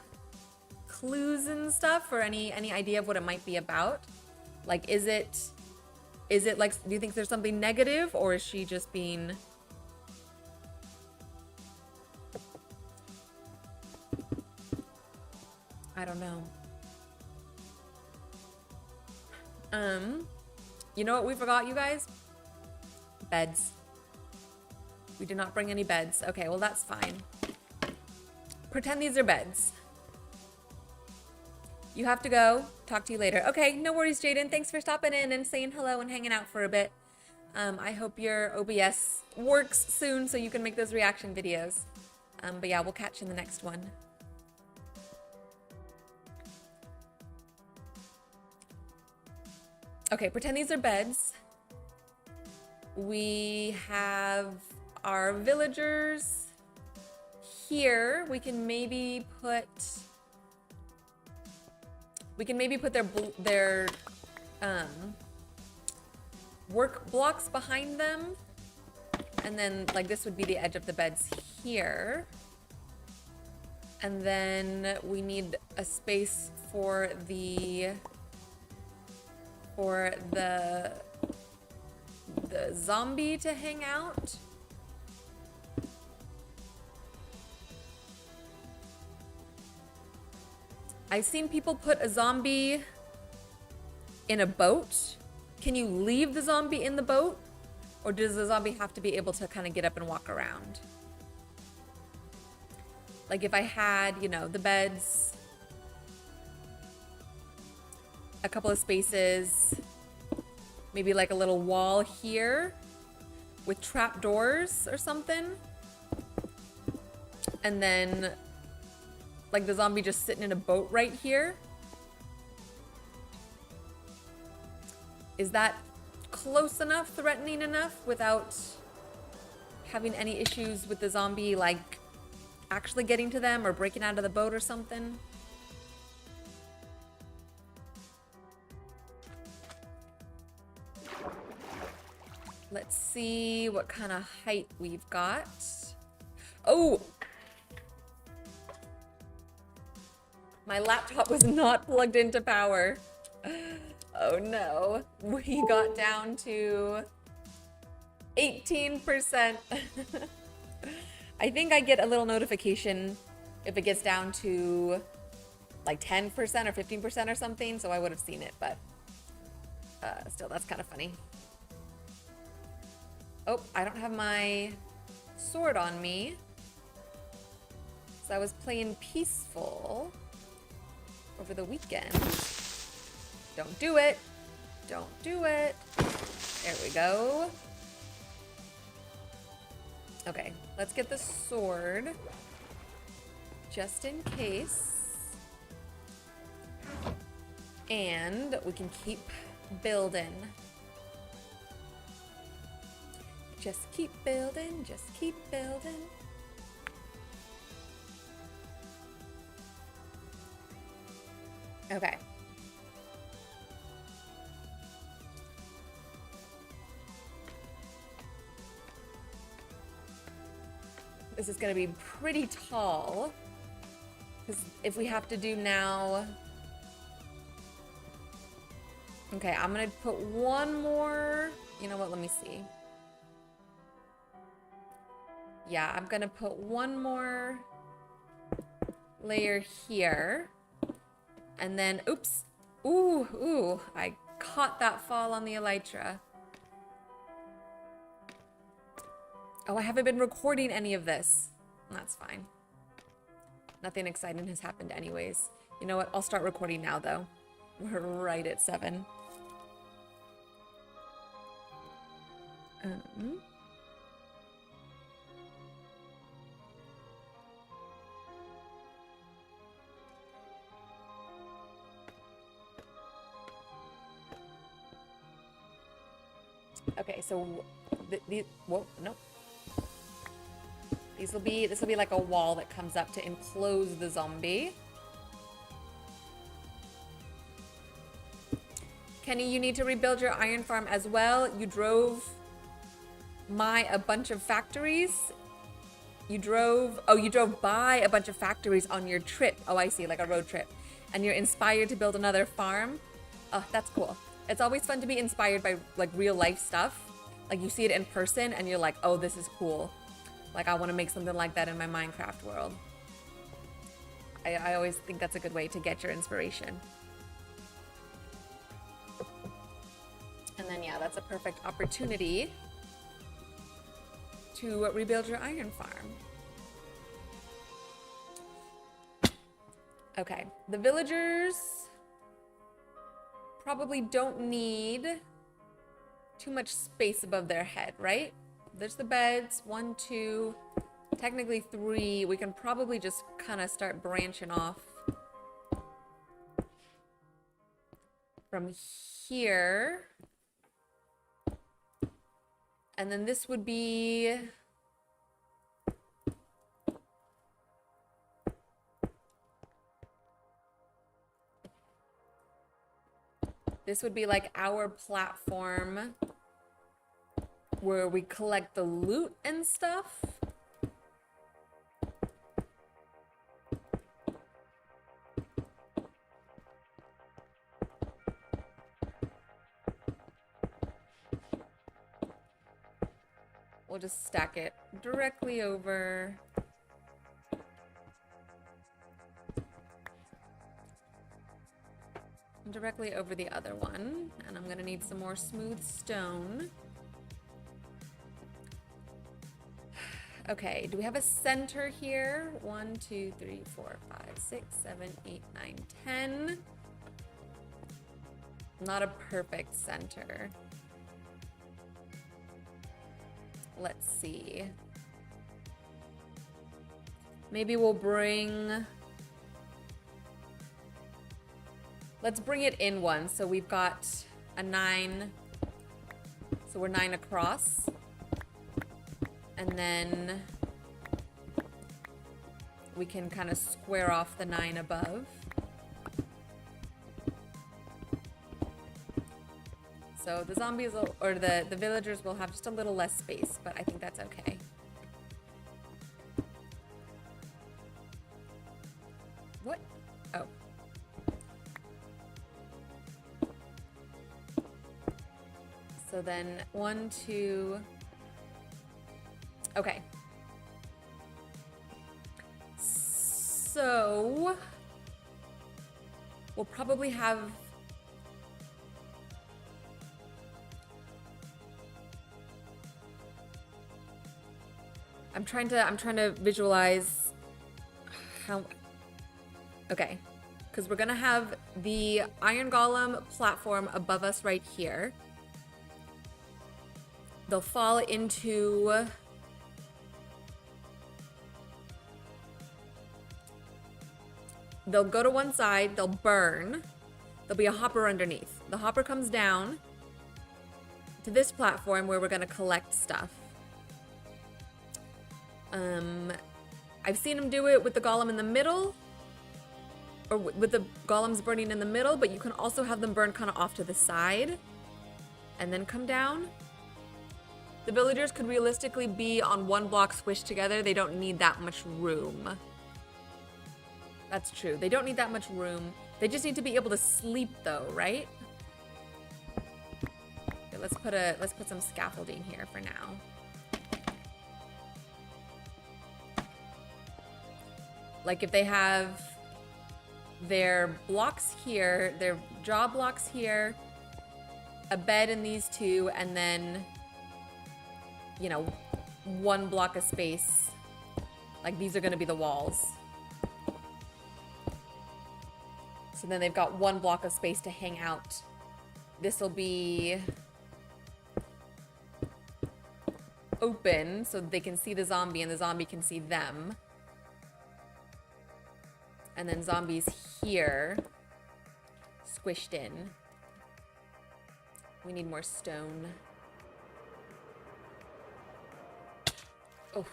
clues and stuff, or any idea of what it might be about? Like, is it like, do you think there's something negative, or is she just being, I don't know. You know what we forgot, you guys? Beds. We did not bring any beds. Okay, well that's fine. Pretend these are beds. You have to go. Talk to you later. Okay, no worries, Jaden. Thanks for stopping in and saying hello and hanging out for a bit. I hope your OBS works soon so you can make those reaction videos. But yeah, we'll catch you in the next one. Okay, pretend these are beds. We have our villagers here. We can maybe put their work blocks behind them, and then like this would be the edge of the beds here, and then we need a space for the zombie to hang out. I've seen people put a zombie in a boat. Can you leave the zombie in the boat? Or does the zombie have to be able to kind of get up and walk around? Like if I had, you know, the beds, a couple of spaces, maybe like a little wall here with trap doors or something. And then like the zombie just sitting in a boat right here. Is that close enough, threatening enough, without having any issues with the zombie, like actually getting to them or breaking out of the boat or something? Let's see what kind of height we've got. Oh! My laptop was not plugged into power. Oh no. We got down to 18%. I think I get a little notification if it gets down to like 10% or 15% or something, so I would have seen it, but still, that's kind of funny. Oh, I don't have my sword on me. So I was playing peaceful over the weekend. Don't do it. Don't do it. There we go. Okay, let's get the sword. Just in case. And we can keep building. Just keep building, just keep building. Okay. This is gonna be pretty tall. Because if we have to do now... Okay, I'm gonna put one more... You know what, let me see. Yeah, I'm gonna put one more layer here. And then, oops. Ooh, I caught that fall on the elytra. Oh, I haven't been recording any of this. That's fine. Nothing exciting has happened anyways. You know what? I'll start recording now, though. We're right at 7. Okay, so whoa, nope. This will be like a wall that comes up to enclose the zombie. Kenny, you need to rebuild your iron farm as well. You drove a bunch of factories. You drove by a bunch of factories on your trip. Oh, I see, like a road trip. And you're inspired to build another farm. Oh, that's cool. It's always fun to be inspired by like real life stuff. Like you see it in person and you're like, oh, this is cool. Like I want to make something like that in my Minecraft world. I always think that's a good way to get your inspiration. And then, yeah, that's a perfect opportunity to rebuild your iron farm. Okay, the villagers probably don't need too much space above their head, right? There's the beds, 1, 2, technically 3. We can probably just kind of start branching off from here. And then this would be... This would be like our platform where we collect the loot and stuff. We'll just stack it directly over. Directly over the other one. And I'm gonna need some more smooth stone. Okay, do we have a center here? 1, 2, 3, 4, 5, 6, 7, 8, 9, 10. Not a perfect center. Let's see. Maybe we'll bring... Let's bring it in one. So we've got a 9. So we're 9 across. And then we can kind of square off the 9 above. So the zombies will, or the villagers will have just a little less space, but I think that's okay. What? Oh. So then 1, 2. Okay. So we'll probably have I'm trying to visualize how okay, because we're gonna have the iron golem platform above us right here. They'll fall into they'll go to one side, they'll burn. There'll be a hopper underneath. The hopper comes down to this platform where we're gonna collect stuff. I've seen him do it with the golem in the middle, or with the golems burning in the middle, but you can also have them burn kind of off to the side and then come down. The villagers could realistically be on one block squished together. They don't need that much room. That's true. They don't need that much room. They just need to be able to sleep though, right? Okay, let's put some scaffolding here for now. Like if they have their blocks here, their jaw blocks here, a bed in these two, and then, you know, one block of space. Like these are gonna be the walls. So then they've got one block of space to hang out. This will be open so they can see the zombie and the zombie can see them. And then zombies here, squished in. We need more stone. Oh.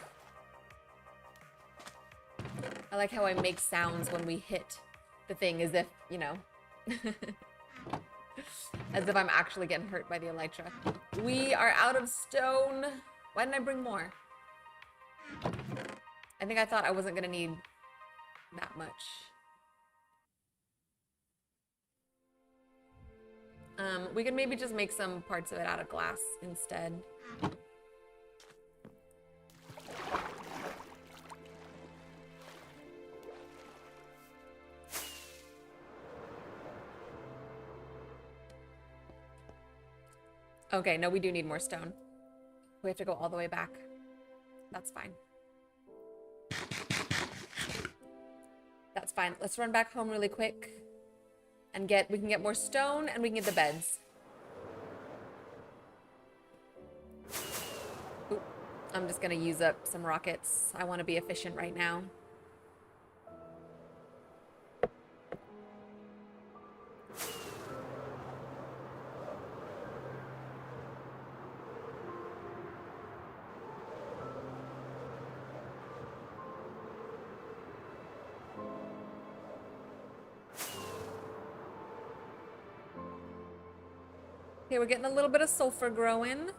I like how I make sounds when we hit the thing as if, you know, as if I'm actually getting hurt by the elytra. We are out of stone. Why didn't I bring more? I think I thought I wasn't gonna need that much. We could maybe just make some parts of it out of glass instead. Okay, no, we do need more stone. We have to go all the way back. That's fine. That's fine. Let's run back home really quick and we can get more stone and we can get the beds. Ooh, I'm just gonna use up some rockets. I want to be efficient right now. Okay, we're getting a little bit of sulfur growing.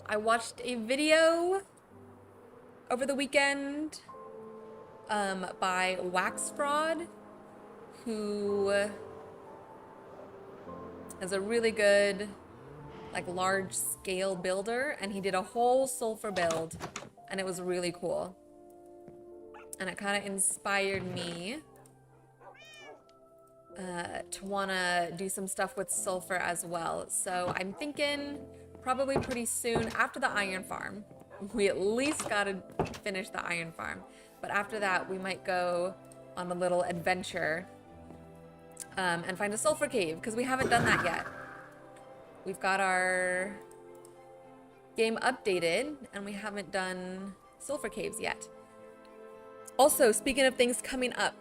I watched a video over the weekend by Wax Fraud, who is a really good, like, large scale builder, and he did a whole sulfur build, and it was really cool. And it kind of inspired me to want to do some stuff with sulfur as well. So I'm thinking probably pretty soon after the iron farm. We at least got to finish the iron farm. But after that, we might go on a little adventure and find a sulfur cave, because we haven't done that yet. We've got our game updated and we haven't done sulfur caves yet. Also, speaking of things coming up,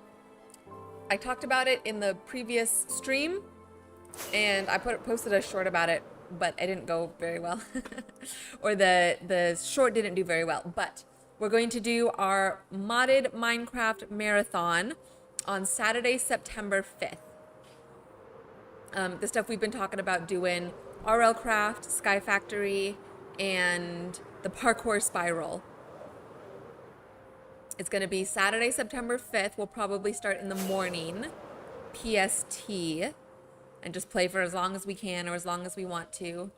I talked about it in the previous stream, and I posted a short about it, but it didn't go very well. Or the short didn't do very well. But we're going to do our modded Minecraft marathon on Saturday, September 5th. The stuff we've been talking about doing, RL Craft, Sky Factory, and the parkour spiral. It's going to be Saturday, September 5th. We'll probably start in the morning, PST, and just play for as long as we can or as long as we want to.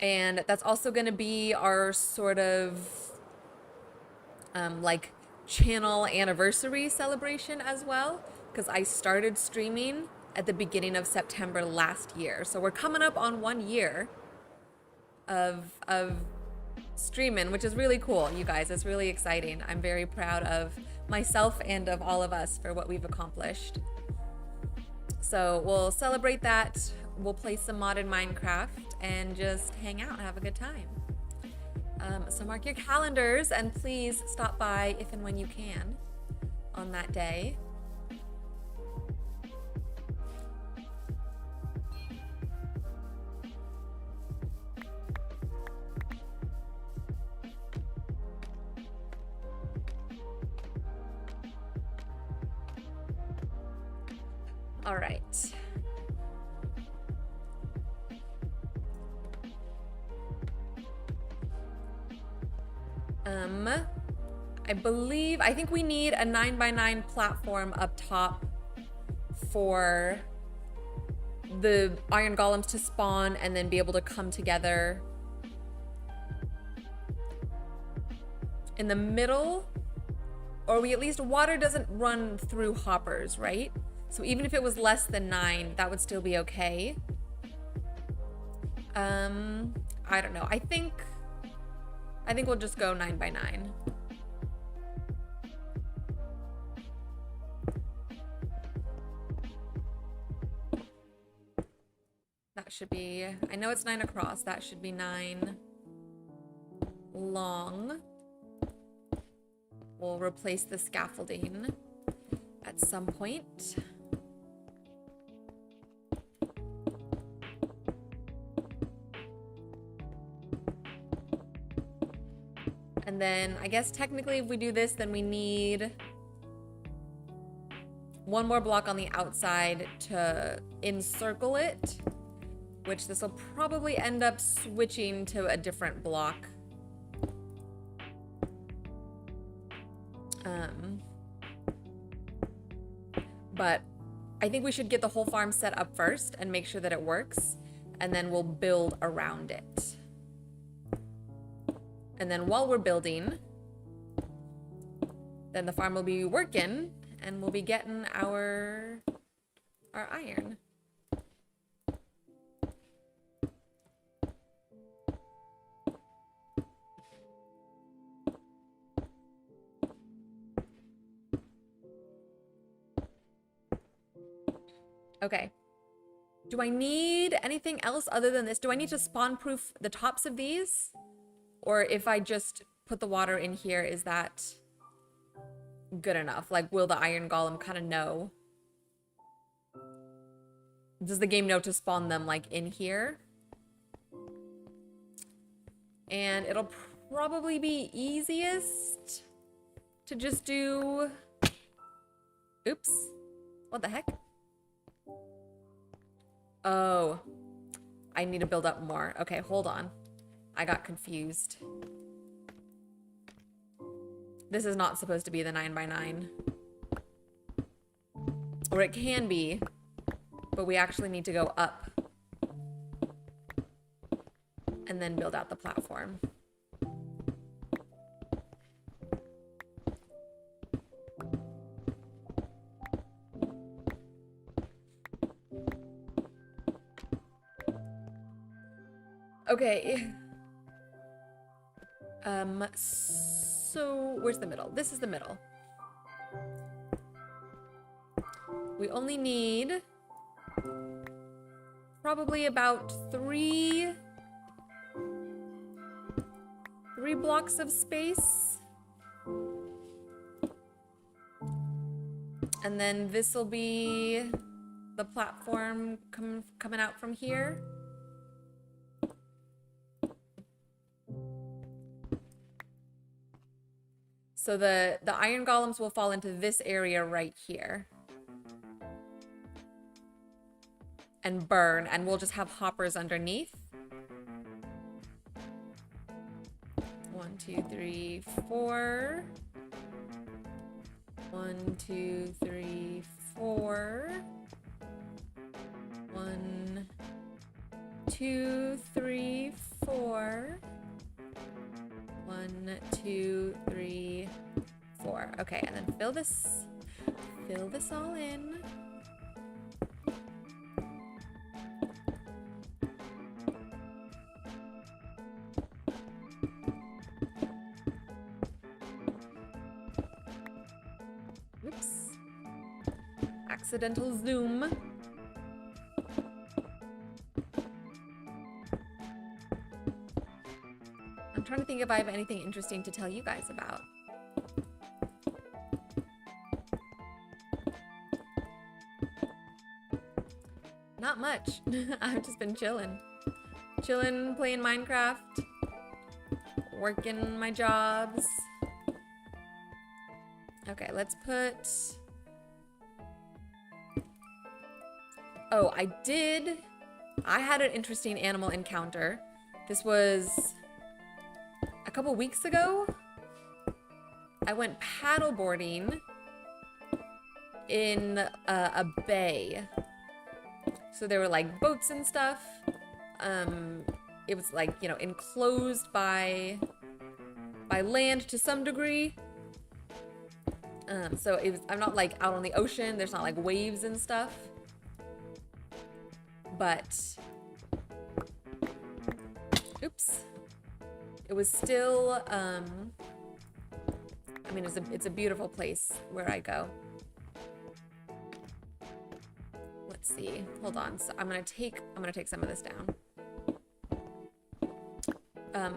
And that's also going to be our sort of like channel anniversary celebration as well, because I started streaming at the beginning of September last year. So we're coming up on 1 year of streaming, which is really cool, you guys. It's really exciting. I'm very proud of myself and of all of us for what we've accomplished. So we'll celebrate that. We'll play some modded Minecraft and just hang out and have a good time. So mark your calendars and please stop by if and when you can on that day. All right. I think we need a 9x9 platform up top for the iron golems to spawn and then be able to come together. In the middle, or we at least, water doesn't run through hoppers, right? So even if it was less than 9, that would still be okay. I don't know. I think we'll just go 9x9. That should be, I know it's 9 across. That should be 9 long. We'll replace the scaffolding at some point. And then I guess technically if we do this, then we need 1 more block on the outside to encircle it, which this will probably end up switching to a different block. But I think we should get the whole farm set up first and make sure that it works, and then we'll build around it. And then while we're building, then the farm will be working and we'll be getting our iron. Okay. Do I need anything else other than this? Do I need to spawn proof the tops of these? Or if I just put the water in here, is that good enough? Like, will the iron golem kind of know? Does the game know to spawn them, like, in here? And it'll probably be easiest to just do... Oops. What the heck? Oh. I need to build up more. Okay, hold on. I got confused. This is not supposed to be the 9x9. Or it can be, but we actually need to go up and then build out the platform. Okay. So where's the middle? This is the middle. We only need probably about three blocks of space. And then this will be the platform coming out from here. So the iron golems will fall into this area right here. And burn, and we'll just have hoppers underneath. 1, 2, 3, 4. 1, 2, 3, 4. 1, 2, 3, 4. 1, 2, 3, 4. Okay, and then fill this all in. Oops. Accidental zoom. I'm trying to think if I have anything interesting to tell you guys about. Not much. I've just been chilling. Chilling, playing Minecraft, working my jobs. Okay, let's put... Oh, I had an interesting animal encounter. This was a couple weeks ago. I went paddleboarding in a bay. So there were like boats and stuff. It was like, you know, enclosed by land to some degree. So I'm not like out on the ocean. There's not like waves and stuff. But, oops. It was still, I mean, it's a beautiful place where I go. Let's see. Hold on. So I'm gonna take some of this down.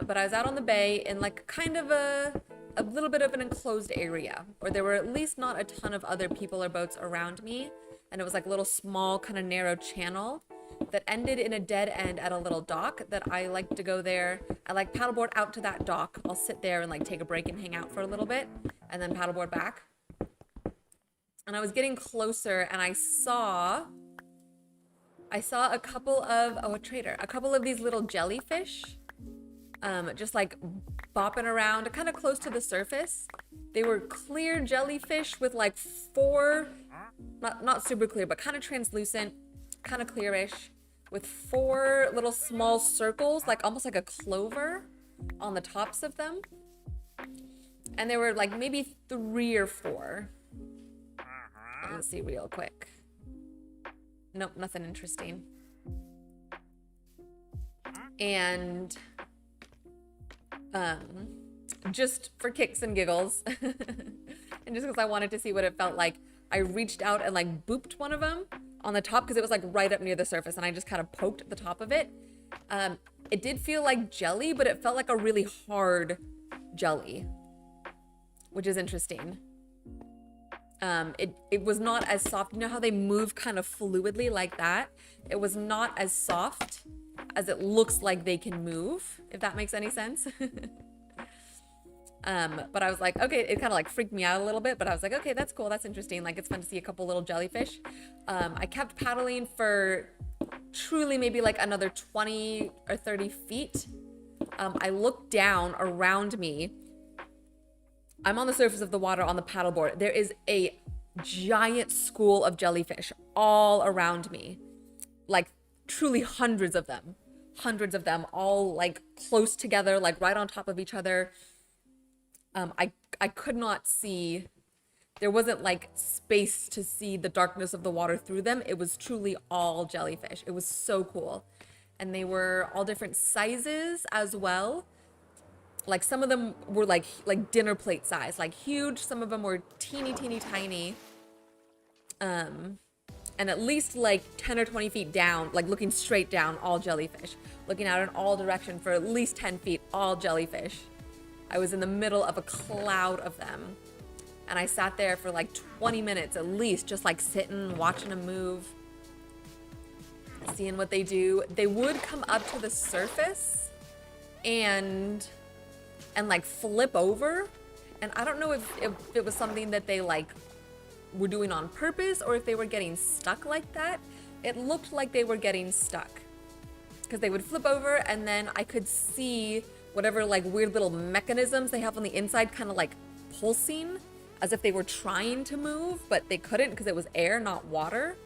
But I was out on the bay in like kind of a little bit of an enclosed area, or there were at least not a ton of other people or boats around me, and it was like a little small kind of narrow channel that ended in a dead end at a little dock that I like to go there. I like paddleboard out to that dock. I'll sit there and like take a break and hang out for a little bit and then paddleboard back. And I was getting closer and I saw a couple of, a couple of these little jellyfish, just like bopping around kind of close to the surface. They were clear jellyfish with like four, not super clear, but kind of translucent, kind of clearish, with four little small circles, like almost like a clover on the tops of them. And there were like maybe 3 or 4. Let's see real quick. Nope, nothing interesting. And just for kicks and giggles, and just because I wanted to see what it felt like, I reached out and like booped one of them on the top because it was like right up near the surface, and I just kind of poked the top of it. It did feel like jelly, but it felt like a really hard jelly, which is interesting. It was not as soft. You know how they move kind of fluidly like that? It was not as soft as it looks like they can move, if that makes any sense. But I was like, okay, it kind of like freaked me out a little bit, but I was like, okay, that's cool. That's interesting. Like, it's fun to see a couple little jellyfish. I kept paddling for truly maybe like another 20 or 30 feet. I looked down around me. I'm on the surface of the water on the paddleboard. There is a giant school of jellyfish all around me. Like truly hundreds of them, all like close together, like right on top of each other. I could not see, there wasn't like space to see the darkness of the water through them. It was truly all jellyfish. It was so cool. And they were all different sizes as well. Like some of them were like dinner plate size, like huge. Some of them were teeny tiny. And at least like 10 or 20 feet down, like looking straight down, all jellyfish. Looking out in all direction for at least 10 feet, all jellyfish. I was in the middle of a cloud of them. And I sat there for like 20 minutes at least, just like sitting, watching them move, seeing what they do. They would come up to the surface and like flip over. And I don't know if it was something that they like were doing on purpose or if they were getting stuck like that. It looked like they were getting stuck because they would flip over and then I could see whatever like weird little mechanisms they have on the inside kind of like pulsing as if they were trying to move, but they couldn't because it was air, not water,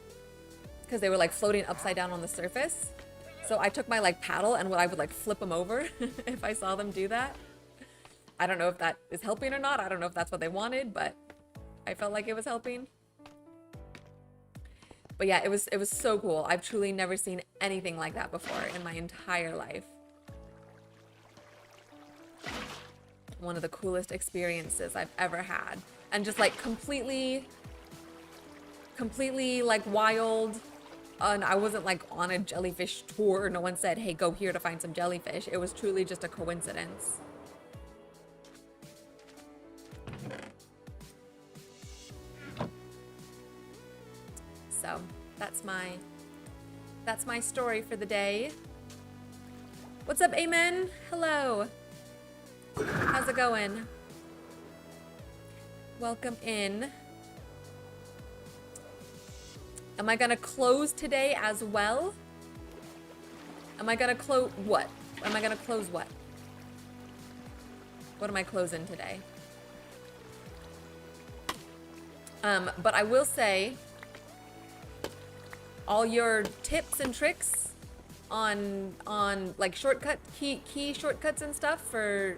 because they were like floating upside down on the surface. So I took my like paddle and I would like flip them over if I saw them do that. I don't know if that is helping or not. I don't know if that's what they wanted, but I felt like it was helping. But yeah, it was so cool. I've truly never seen anything like that before in my entire life. One of the coolest experiences I've ever had. And just like completely like wild. And I wasn't like on a jellyfish tour. No one said, hey, go here to find some jellyfish. It was truly just a coincidence. So that's my story for the day. What's up, Amen? Hello. How's it going? Welcome in. Am I gonna close today as well? Am I gonna close what? Am I gonna close what? What am I closing today? But I will say, all your tips and tricks on like key shortcuts and stuff for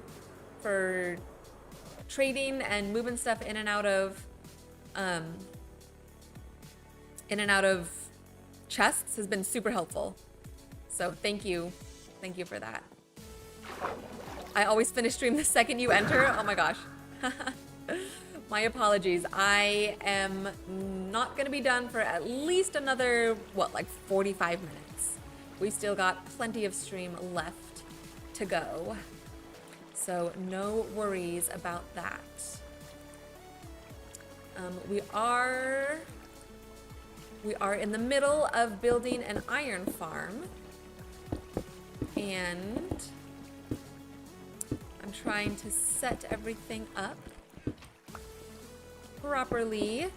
trading and moving stuff in and out of chests has been super helpful. So thank you for that. I always finish stream the second you enter. Oh my gosh. My apologies. I am not gonna be done for at least another, like 45 minutes. We still got plenty of stream left to go. So no worries about that. We are in the middle of building an iron farm. And I'm trying to set everything up properly.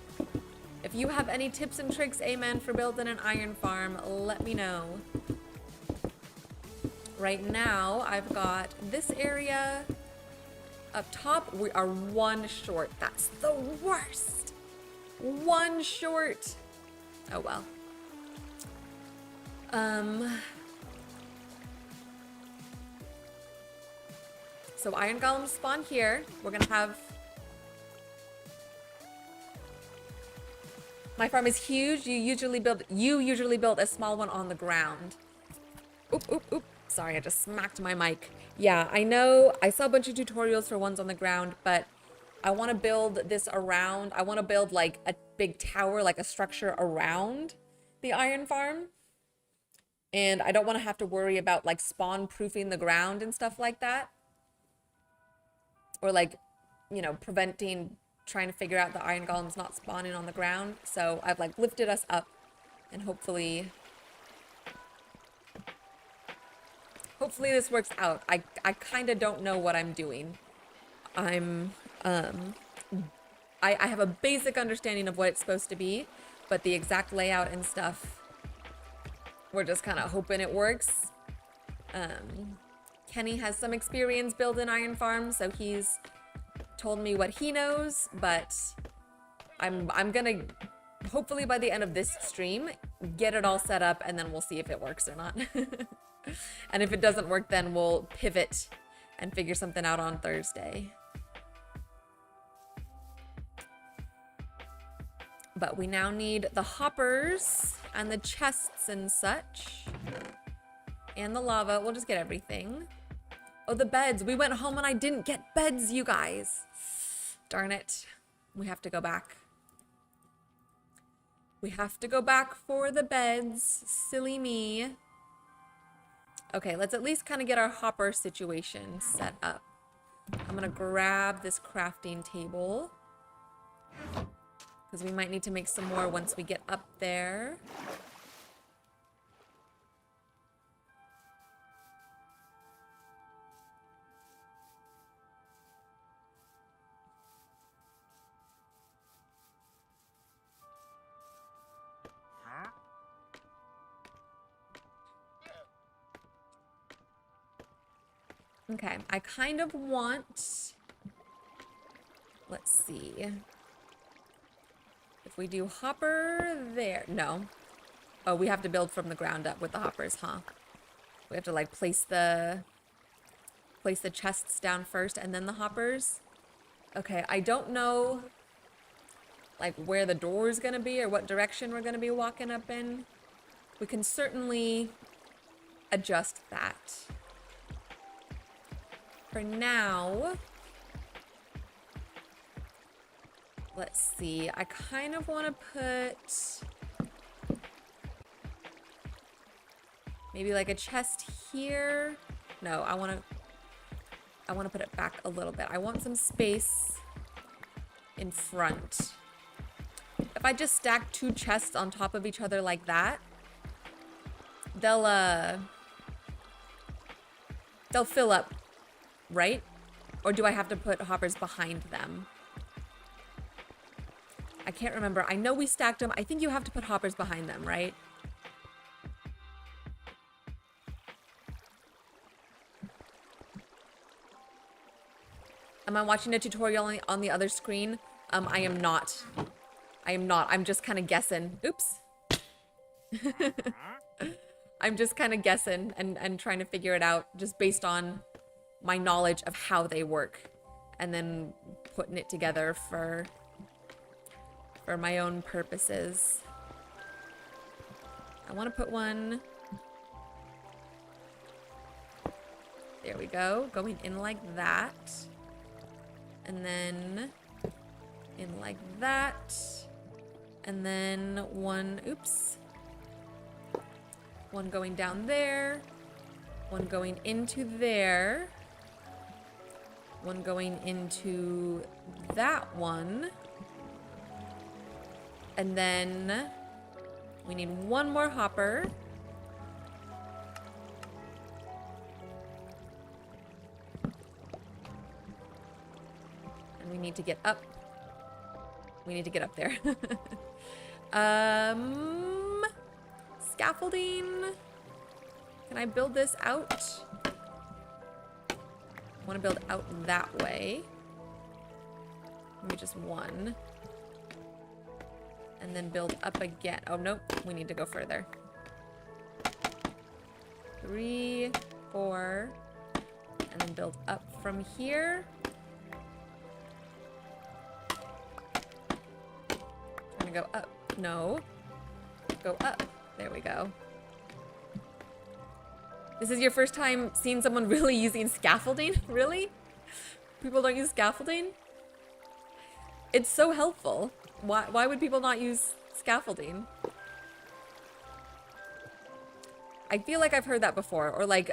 If you have any tips and tricks, amen, for building an iron farm, let me know. Right now, I've got this area up top. We are one short. That's the worst. One short. Oh well. So iron golems spawn here. We're gonna have... My farm is huge. You usually build a small one on the ground. Oop. Sorry, I just smacked my mic. Yeah, I know. I saw a bunch of tutorials for ones on the ground, but I want to build this around. I want to build like a big tower, like a structure around the iron farm. And I don't want to have to worry about like spawn proofing the ground and stuff like that. Or like, you know, trying to figure out the iron golems not spawning on the ground. So I've like lifted us up and hopefully this works out. I kind of don't know what I'm doing. I have a basic understanding of what it's supposed to be, but the exact layout and stuff, we're just kind of hoping it works. Kenny has some experience building iron farms, so he's told me what he knows, but I'm gonna, hopefully by the end of this stream, get it all set up, and then we'll see if it works or not. And if it doesn't work, then we'll pivot and figure something out on Thursday. But we now need the hoppers and the chests and such. And the lava. We'll just get everything. Oh, the beds. We went home and I didn't get beds, you guys. Darn it. We have to go back. We have to go back for the beds. Silly me. Okay, let's at least kind of get our hopper situation set up. I'm gonna grab this crafting table, because we might need to make some more once we get up there. Okay, I kind of want, let's see, if we do hopper there, no. Oh, we have to build from the ground up with the hoppers, huh? We have to like place the chests down first and then the hoppers. Okay, I don't know like where the door is gonna be or what direction we're gonna be walking up in. We can certainly adjust that. For now, let's see, I kind of want to put maybe like a chest here. No, I want to put it back a little bit. I want some space in front. If I just stack two chests on top of each other like that, they'll fill up, right? Or do I have to put hoppers behind them? I can't remember. I know we stacked them. I think you have to put hoppers behind them, right? Am I watching a tutorial on the other screen? I am not. I am not. I'm just kind of guessing. Oops. I'm just kind of guessing and trying to figure it out just based on my knowledge of how they work, and then putting it together for my own purposes. I want to put one. There we go. Going in like that. And then in like that. And then one, oops. One going down there. One going into there. One going into that one. And then we need one more hopper. And we need to get up. We need to get up there. Scaffolding. Can I build this out? I want to build out that way. Maybe just one. And then build up again. Oh, nope. We need to go further. 3, 4. And then build up from here. Trying to go up. No. Go up. There we go. This is your first time seeing someone really using scaffolding? Really? People don't use scaffolding? It's so helpful. Why would people not use scaffolding? I feel like I've heard that before, or like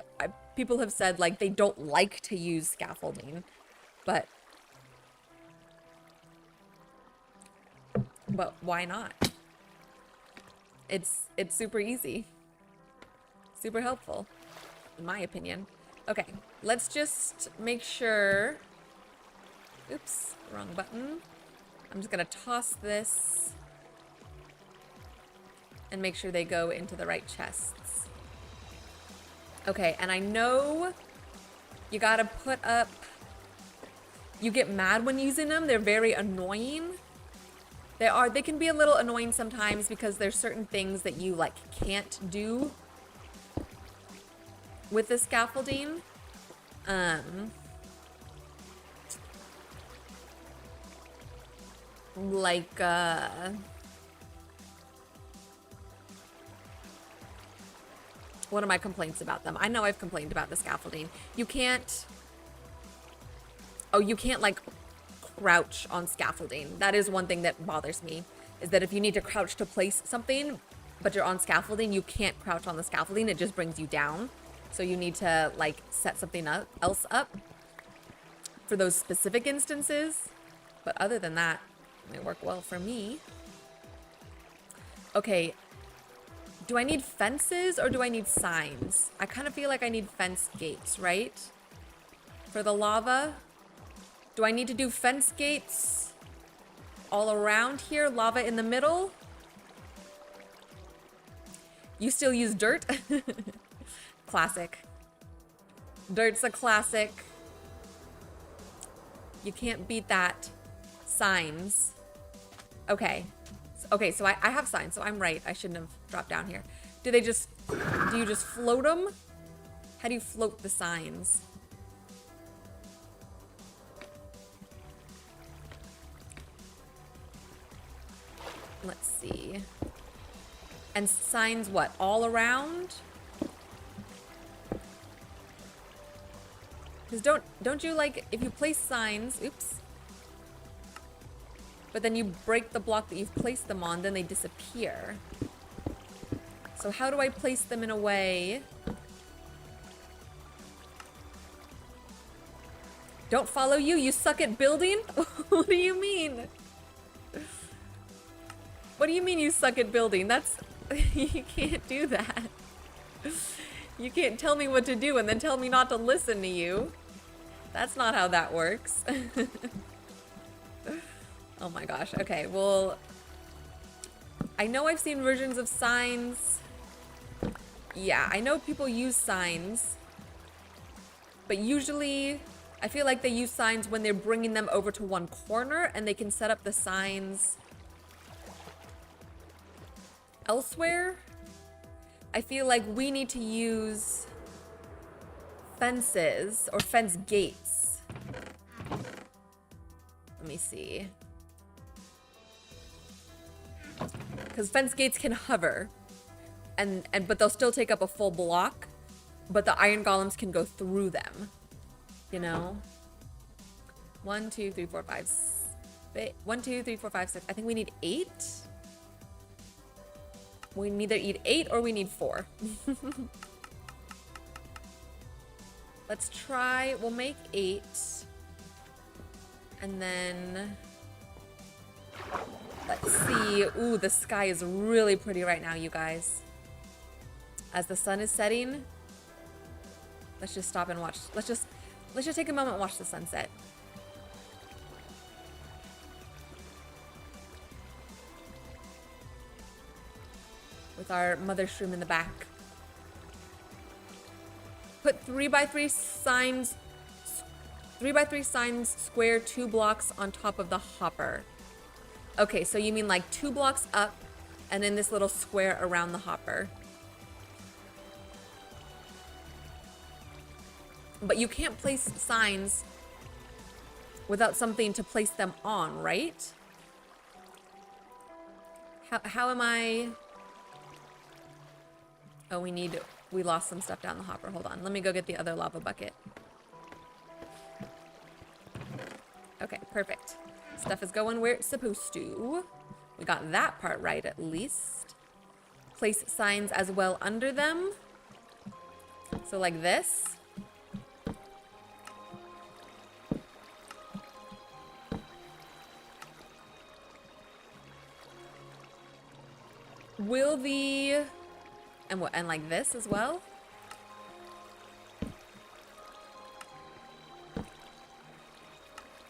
people have said like they don't like to use scaffolding, but why not? It's super easy, super helpful, in my opinion. Okay, let's just make sure. Oops, wrong button. I'm just gonna toss this and make sure they go into the right chests. Okay, and I know you gotta put up, you get mad when using them. They're very annoying. They can be a little annoying sometimes because there's certain things that you like can't do with the scaffolding. Like, what are my complaints about them? I know I've complained about the scaffolding. You can't like crouch on scaffolding. That is one thing that bothers me, is that if you need to crouch to place something, but you're on scaffolding, you can't crouch on the scaffolding. It just brings you down. So you need to like set something else up for those specific instances. But other than that, they work well for me. Okay. Do I need fences or do I need signs? I kind of feel like I need fence gates, right? For the lava. Do I need to do fence gates all around here? Lava in the middle? You still use dirt? Classic. Dirt's a classic. You can't beat that. Signs. Okay. Okay, so I have signs, so I'm right. I shouldn't have dropped down here. Do you just float them? How do you float the signs? Let's see. And signs what? All around? Because don't you like, if you place signs, oops. But then you break the block that you've placed them on, then they disappear. So how do I place them in a way? Don't follow you? You suck at building? What do you mean? What do you mean you suck at building? That's... You can't do that. You can't tell me what to do and then tell me not to listen to you. That's not how that works. Oh my gosh. Okay, well... I know I've seen versions of signs. Yeah, I know people use signs. But usually, I feel like they use signs when they're bringing them over to one corner and they can set up the signs elsewhere. I feel like we need to use fences or fence gates. Let me see. Because fence gates can hover, but they'll still take up a full block, but the iron golems can go through them. You know? 1, 2, 3, 4, 5. 1, 2, 3, 4, 5, 6. I think we need 8. We either need 8 or we need 4. Let's try, we'll make 8. And then, let's see. Ooh, the sky is really pretty right now, you guys. As the sun is setting, let's just stop and watch. Let's just take a moment and watch the sunset. With our mother shroom in the back. Put 3x3 signs, 3x3 signs square 2 blocks on top of the hopper. Okay, so you mean like 2 blocks up and then this little square around the hopper. But you can't place signs without something to place them on, right? How am I... Oh, we lost some stuff down the hopper. Hold on. Let me go get the other lava bucket. Okay, perfect. Stuff is going where it's supposed to. We got that part right, at least. Place signs as well under them. So like this. Will the... And what? And like this as well?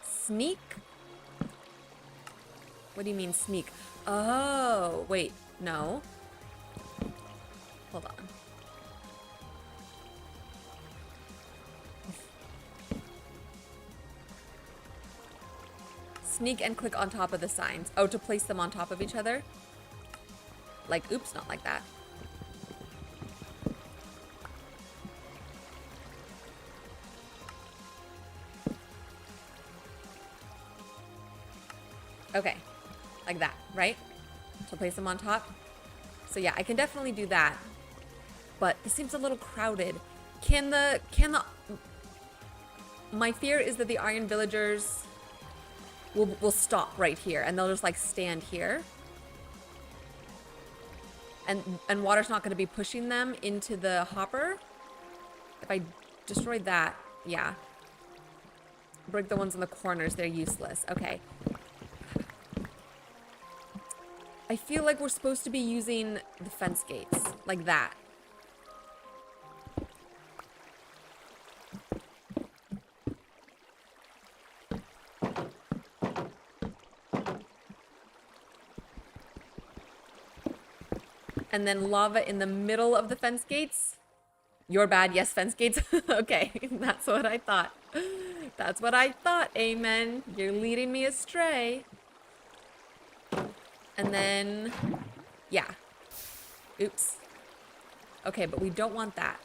Sneak? What do you mean sneak? Oh, wait, no. Hold on. Sneak and click on top of the signs. Oh, to place them on top of each other? Like, oops, not like that. Okay, like that, right? To place them on top. So yeah, I can definitely do that. But this seems a little crowded. My fear is that the Iron Villagers will stop right here and they'll just like stand here. And water's not gonna be pushing them into the hopper. If I destroyed that, yeah. Break the ones in the corners, they're useless. Okay. I feel like we're supposed to be using the fence gates, like that. And then lava in the middle of the fence gates. Your bad, yes, fence gates. Okay, that's what I thought. That's what I thought, amen. You're leading me astray. And then, yeah. Oops. Okay, but we don't want that.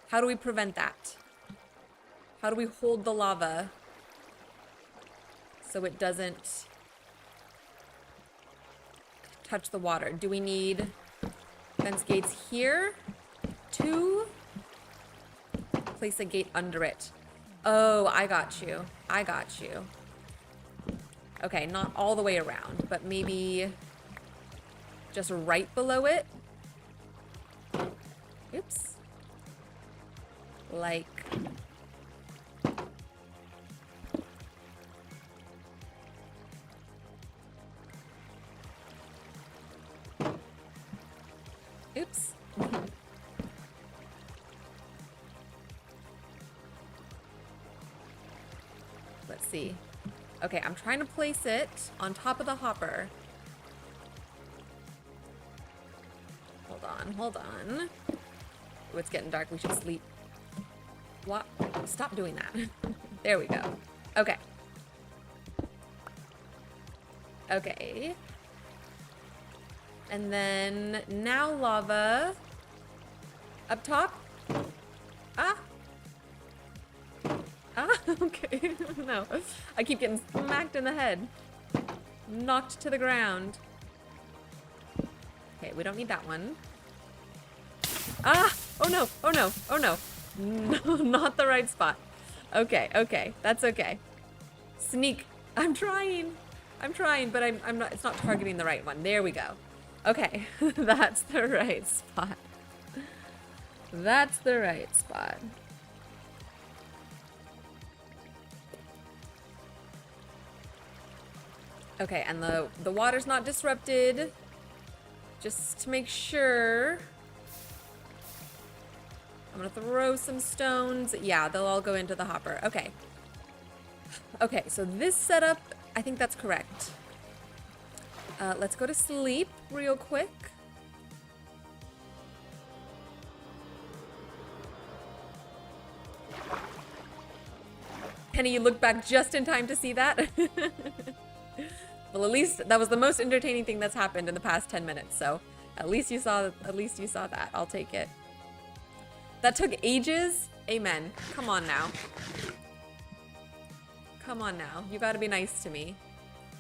How do we prevent that? How do we hold the lava so it doesn't touch the water? Do we need fence gates here to place a gate under it? Oh, I got you. I got you. Okay, not all the way around, but maybe just right below it. Oops. Like... Oops. Let's see. Okay, I'm trying to place it on top of the hopper. Hold on, hold on. Oh, it's getting dark. We should sleep. What? Stop doing that. There we go. Okay. Okay. And then now lava up top. Ah. Ah, okay. No. I keep getting smacked in the head. Knocked to the ground. Okay, we don't need that one. Ah! Oh no! Oh no! Oh no! No, not the right spot. Okay, okay. That's okay. Sneak. I'm trying. I'm trying, but I'm not, it's not targeting the right one. There we go. Okay, that's the right spot. That's the right spot. Okay, and the water's not disrupted. Just to make sure. I'm gonna throw some stones. Yeah, they'll all go into the hopper. Okay. Okay, so this setup, I think that's correct. Let's go to sleep real quick. Penny, you looked back just in time to see that. Well, at least that was the most entertaining thing that's happened in the past 10 minutes. So at least you saw that. I'll take it. That took ages. Amen. Come on now. Come on now. You gotta be nice to me.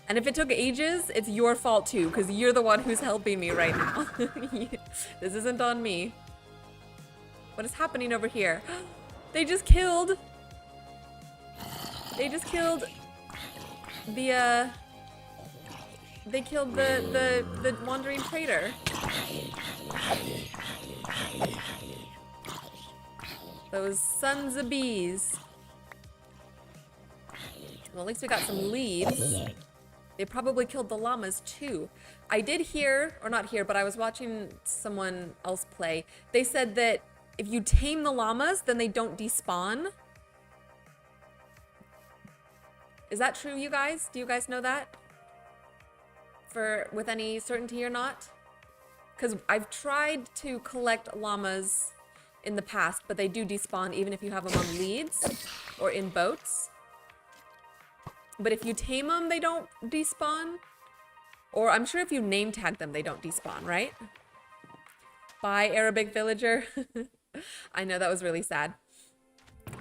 And if it took ages, it's your fault too, because you're the one who's helping me right now. This isn't on me. What is happening over here? They just killed the they killed the wandering trader. Those sons of bees. Well, at least we got some leaves. They probably killed the llamas too. I did hear, or not hear, but I was watching someone else play. They said that if you tame the llamas, then they don't despawn. Is that true, you guys? Do you guys know that? With any certainty or not? Because I've tried to collect llamas in the past, but they do despawn even if you have them on leads or in boats. But if you tame them, they don't despawn. Or I'm sure if you name tag them, they don't despawn, right? Bye, Arabic villager. I know that was really sad.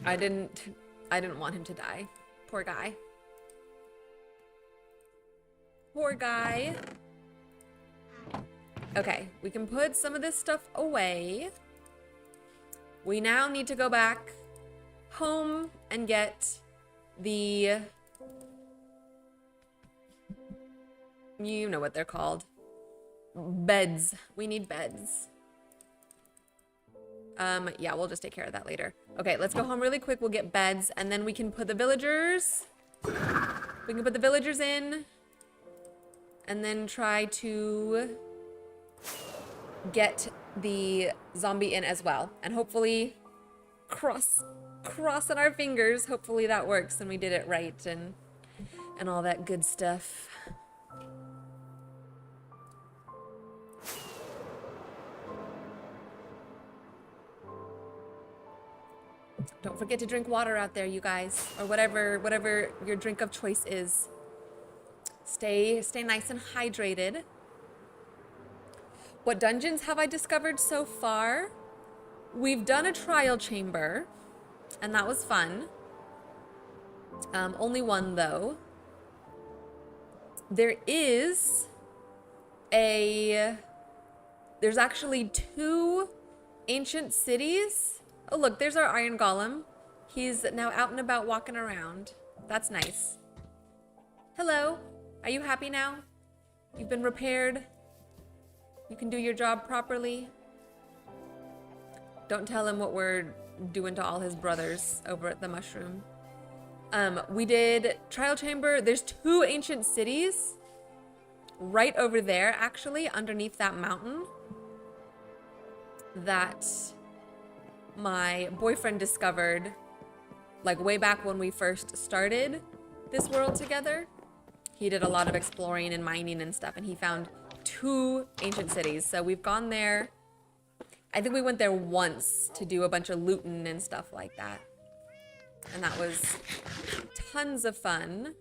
I didn't want him to die. Poor guy. Poor guy. Okay, we can put some of this stuff away. We now need to go back home and get the... You know what they're called. Beds. We need beds. Yeah, we'll just take care of that later. Okay, let's go home really quick. We'll get beds, and then we can put the villagers... We can put the villagers in, and then try to get the zombie in as well. And hopefully, crossing our fingers, hopefully that works and we did it right and all that good stuff. Don't forget to drink water out there, you guys, or whatever your drink of choice is. Stay nice and hydrated. What dungeons have I discovered so far? We've done a trial chamber, and that was fun. Only one though. There's actually 2 ancient cities. Oh look, there's our iron golem. He's now out and about walking around. That's nice. Hello, are you happy now? You've been repaired? You can do your job properly? Don't tell him what we're doing to all his brothers over at the mushroom. We did trial chamber. There's 2 ancient cities right over there, actually, underneath that mountain that my boyfriend discovered like way back when we first started this world together. He did a lot of exploring and mining and stuff, and he found 2 ancient cities. So we've gone there. I think we went there once to do a bunch of looting and stuff like that. And that was tons of fun.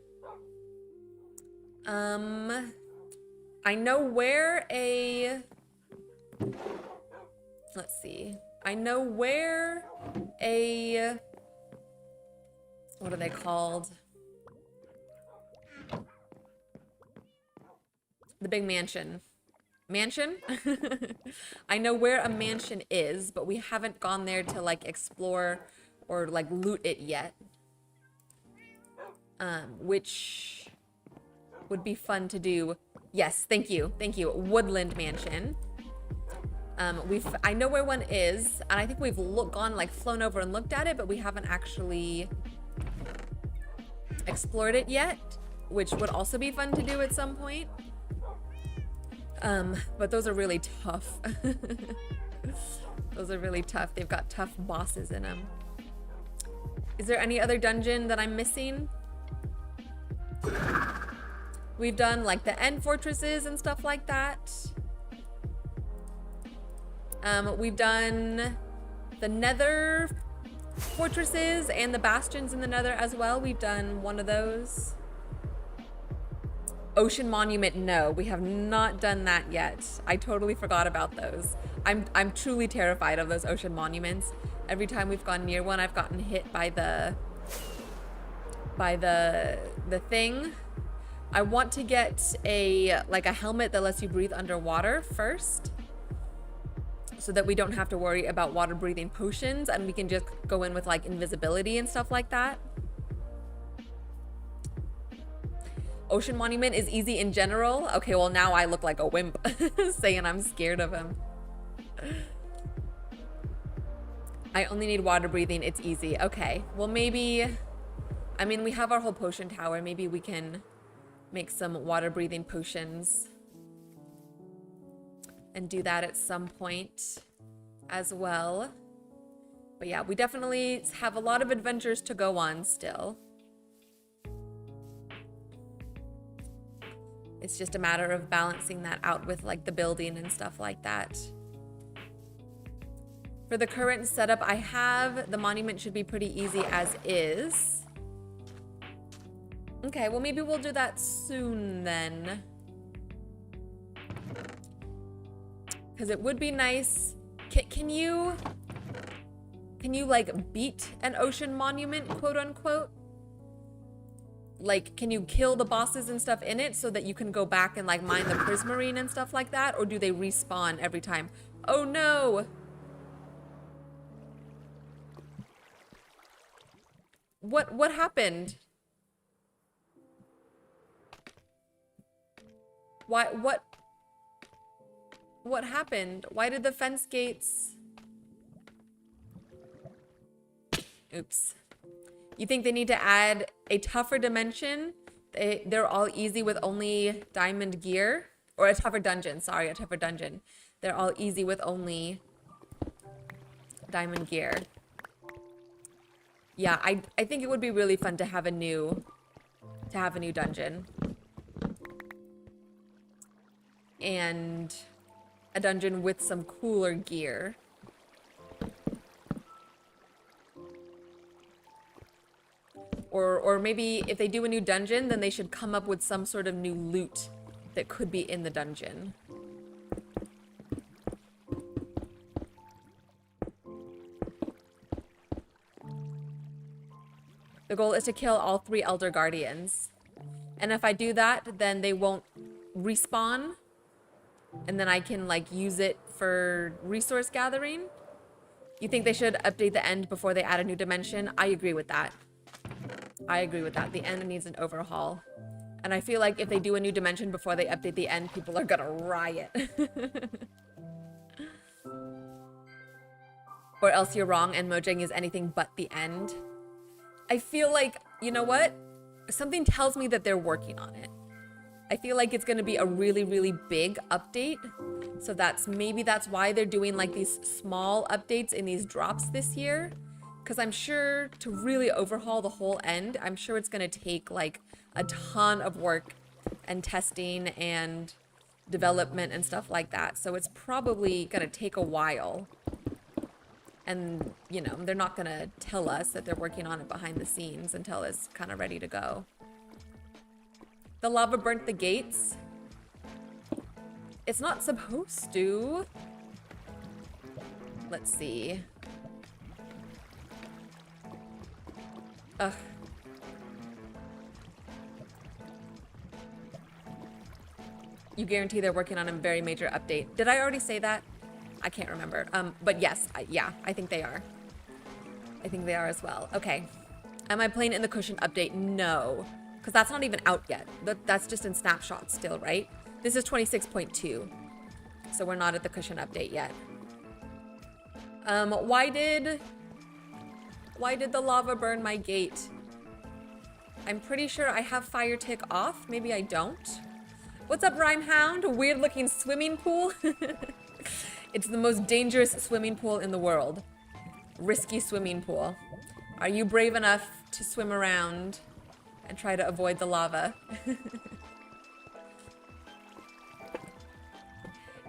I know where let's see. I know where what are they called? The big mansion. Mansion? I know where a mansion is, but we haven't gone there to like explore or like loot it yet. Which would be fun to do. Yes, thank you. Thank you. Woodland Mansion. I know where one is, and I think we've flown over and looked at it, but we haven't actually explored it yet, which would also be fun to do at some point. But those are really tough. Those are really tough. They've got tough bosses in them. Is there any other dungeon that I'm missing? We've done like the end fortresses and stuff like that. We've done the nether fortresses and the bastions in the nether as well. We've done one of those. Ocean Monument, no, we have not done that yet. I totally forgot about those. I'm truly terrified of those ocean monuments. Every time we've gone near one, I've gotten hit by the thing. I want to get a helmet that lets you breathe underwater first, so that we don't have to worry about water breathing potions and we can just go in with like invisibility and stuff like that. Ocean Monument is easy in general. Okay, well now I look like a wimp saying I'm scared of him. I only need water breathing. It's easy. Okay. Well, maybe... I mean, we have our whole potion tower. Maybe we can make some water breathing potions and do that at some point as well. But yeah, we definitely have a lot of adventures to go on still. It's just a matter of balancing that out with like the building and stuff like that. For the current setup I have, the monument should be pretty easy as is. Okay, well maybe we'll do that soon then. Because it would be nice. Can you like beat an ocean monument, quote unquote? Like, can you kill the bosses and stuff in it so that you can go back and like mine the prismarine and stuff like that? Or do they respawn every time? Oh no! What happened? What happened? Why did the fence gates... Oops. You think they need to add a tougher dimension? They're all easy with only diamond gear? Or a tougher dungeon, sorry, a tougher dungeon. They're all easy with only diamond gear. Yeah, I think it would be really fun to have a new dungeon. And a dungeon with some cooler gear. Or maybe if they do a new dungeon, then they should come up with some sort of new loot that could be in the dungeon. The goal is to kill all 3 Elder Guardians. And if I do that, then they won't respawn. And then I can like use it for resource gathering. You think they should update the end before they add a new dimension? I agree with that. I agree with that. The end needs an overhaul. And I feel like if they do a new dimension before they update the end, people are gonna riot. Or else you're wrong and Mojang is anything but the end. I feel like, you know what? Something tells me that they're working on it. I feel like it's gonna be a really, really big update. So maybe that's why they're doing like these small updates in these drops this year. Because I'm sure to really overhaul the whole end, I'm sure it's gonna take like a ton of work and testing and development and stuff like that. So it's probably gonna take a while. And, you know, they're not gonna tell us that they're working on it behind the scenes until it's kind of ready to go. The lava burnt the gates. It's not supposed to. Let's see. Ugh. You guarantee they're working on a very major update. Did I already say that? I can't remember. But yes, yeah, I think they are. I think they are as well. Okay. Am I playing in the cushion update? No. Because that's not even out yet. That's just in snapshots still, right? This is 26.2. So we're not at the cushion update yet. Why did the lava burn my gate? I'm pretty sure I have fire tick off. Maybe I don't. What's up, Rimehound? Weird looking swimming pool. It's the most dangerous swimming pool in the world. Risky swimming pool. Are you brave enough to swim around and try to avoid the lava?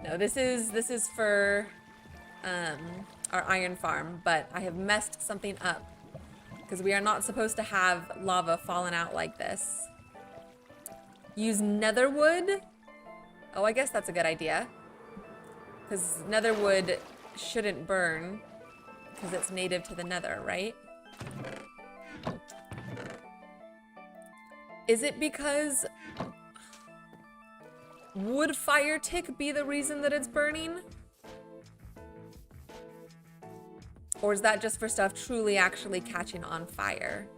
No, this is for our iron farm, but I have messed something up because we are not supposed to have lava falling out like this. Use netherwood. Oh, I guess that's a good idea. Because netherwood shouldn't burn because it's native to the nether, right? Is it because would fire tick be the reason that it's burning? Or is that just for stuff truly actually catching on fire?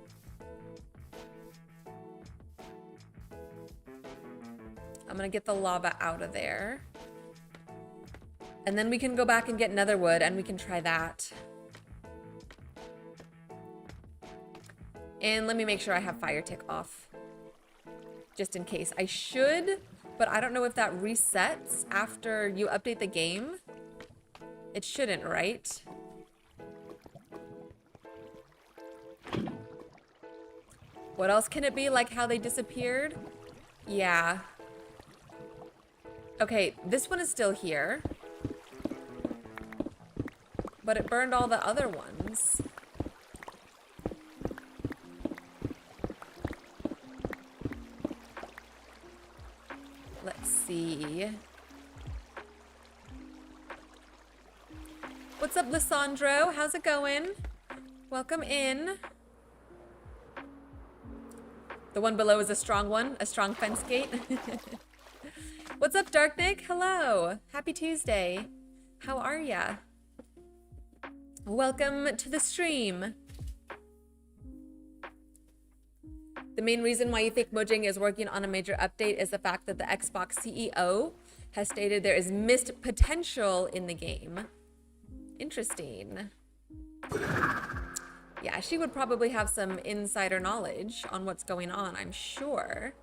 I'm gonna get the lava out of there. And then we can go back and get netherwood and we can try that. And let me make sure I have fire tick off. Just in case. I should, but I don't know if that resets after you update the game. It shouldn't, right? What else can it be? Like how they disappeared? Yeah. Okay, this one is still here. But it burned all the other ones. Let's see. What's up, Lissandro? How's it going? Welcome in. The one below is a strong one, a strong fence gate. What's up, Dark Nick? Hello. Happy Tuesday. How are ya? Welcome to the stream. The main reason why you think Mojang is working on a major update is the fact that the Xbox CEO has stated there is missed potential in the game. Interesting. Yeah, she would probably have some insider knowledge on what's going on, I'm sure.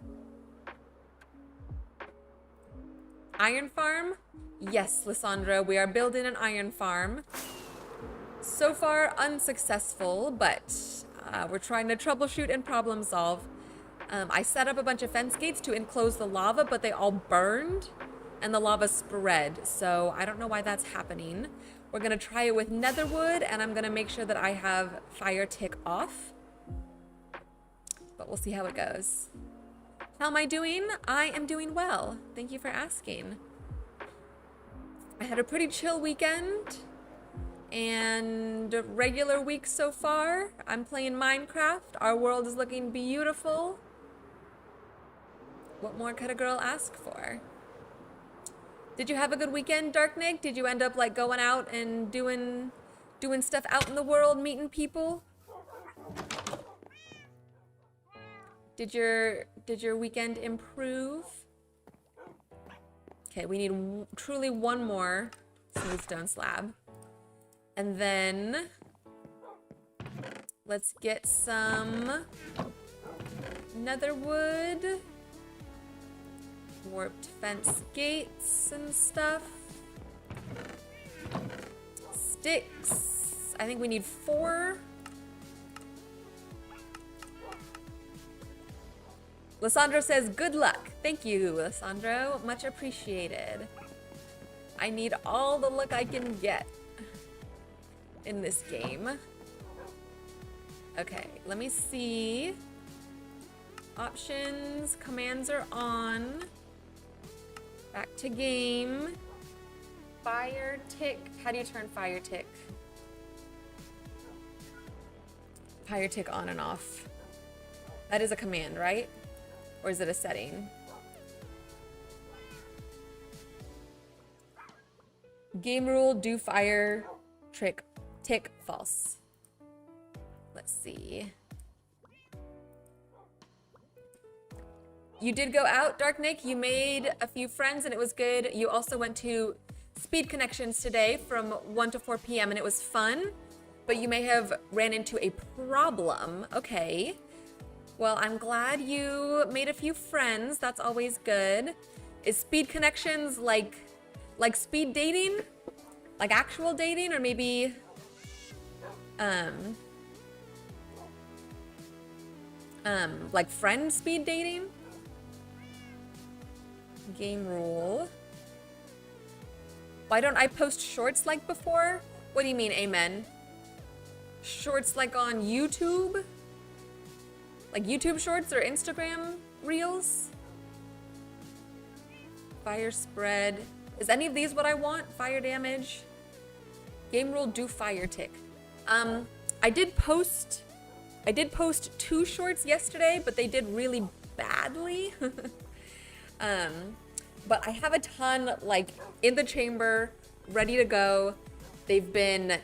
Iron farm? Yes, Lissandra, we are building an iron farm. So far, unsuccessful, but we're trying to troubleshoot and problem solve. I set up a bunch of fence gates to enclose the lava, but they all burned and the lava spread. So I don't know why that's happening. We're gonna try it with netherwood, and I'm gonna make sure that I have fire tick off. But we'll see how it goes. How am I doing? I am doing well. Thank you for asking. I had a pretty chill weekend and a regular week so far. I'm playing Minecraft. Our world is looking beautiful. What more could a girl ask for? Did you have a good weekend, Dark Nick? Did you end up like going out and doing stuff out in the world, meeting people? Did your weekend improve? Okay, we need truly one more smooth stone slab. And then let's get some netherwood. Warped fence gates and stuff. Sticks. I think we need 4. Lissandro says, good luck. Thank you, Lissandro. Much appreciated. I need all the luck I can get in this game. Okay, let me see. Options, commands are on. Back to game. Fire tick. How do you turn fire tick? Fire tick on and off. That is a command, right? Or is it a setting? Game rule, do fire, trick, tick, false. Let's see. You did go out, Dark Nick. You made a few friends and it was good. You also went to Speed Connections today from 1 to 4 p.m. and it was fun, but you may have ran into a problem. Okay. Well, I'm glad you made a few friends. That's always good. Is Speed Connections like speed dating? Like actual dating, or maybe like friend speed dating? Game rule. Why don't I post shorts like before? What do you mean, amen? Shorts like on YouTube? Like YouTube shorts or Instagram reels? Fire spread. Is any of these what I want? Fire damage. Game rule, do fire tick. I did post 2 shorts yesterday, but they did really badly. But I have a ton like in the chamber, ready to go. The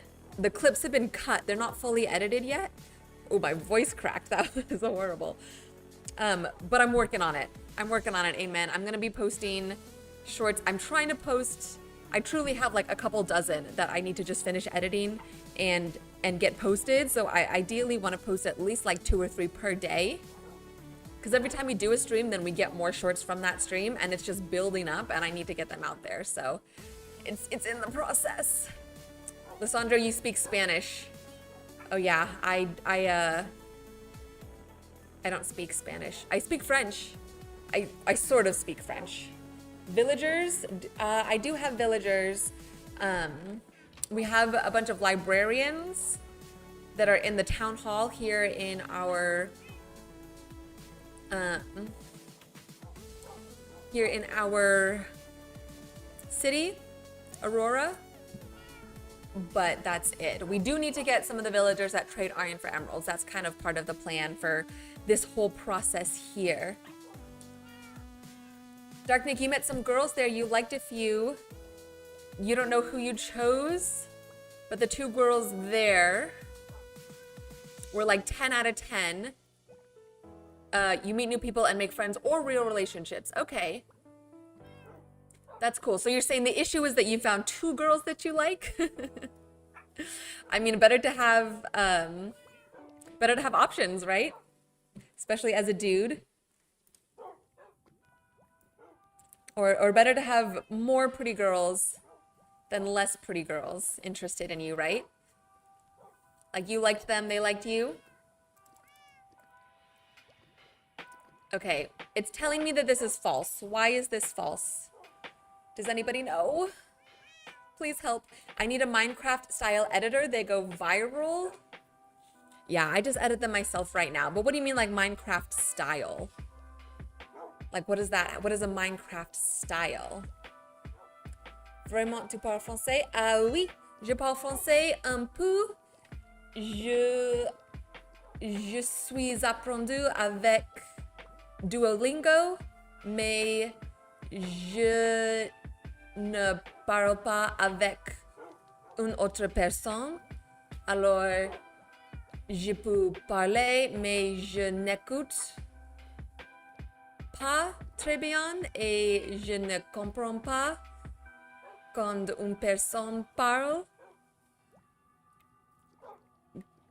clips have been cut. They're not fully edited yet. Oh, my voice cracked. That was horrible. But I'm working on it. Amen. I'm gonna be posting shorts. I'm trying to post, I truly have like a couple dozen that I need to just finish editing and and get posted. So I ideally want to post at least like 2 or 3 per day. Because every time we do a stream, then we get more shorts from that stream, and it's just building up, and I need to get them out there. So it's in the process. Lissandro, you speak Spanish. Oh yeah, I don't speak Spanish. I speak French. I sort of speak French. Villagers, I do have villagers. We have a bunch of librarians that are in the town hall here in our city, Aurora, but that's it. We do need to get some of the villagers that trade iron for emeralds. That's kind of part of the plan for this whole process here. Darknick, you met some girls there. You liked a few. You don't know who you chose, but the 2 girls there were like 10 out of 10. You meet new people and make friends or real relationships. Okay. That's cool. So you're saying the issue is that you found 2 girls that you like? I mean, better to have options, right? Especially as a dude. Or better to have more pretty girls than less pretty girls interested in you, right? Like you liked them, they liked you. Okay, it's telling me that this is false. Why is this false? Does anybody know? Please help. I need a Minecraft style editor. They go viral. Yeah, I just edit them myself right now. But what do you mean like Minecraft style? Like what is that? What is a Minecraft style? Vraiment, tu parles français? Ah oui, je parle français un peu. Je suis apprendre avec Duolingo, mais je ne parle pas avec une autre personne. Alors, je peux parler, mais je n'écoute pas très bien et je ne comprends pas quand une personne parle.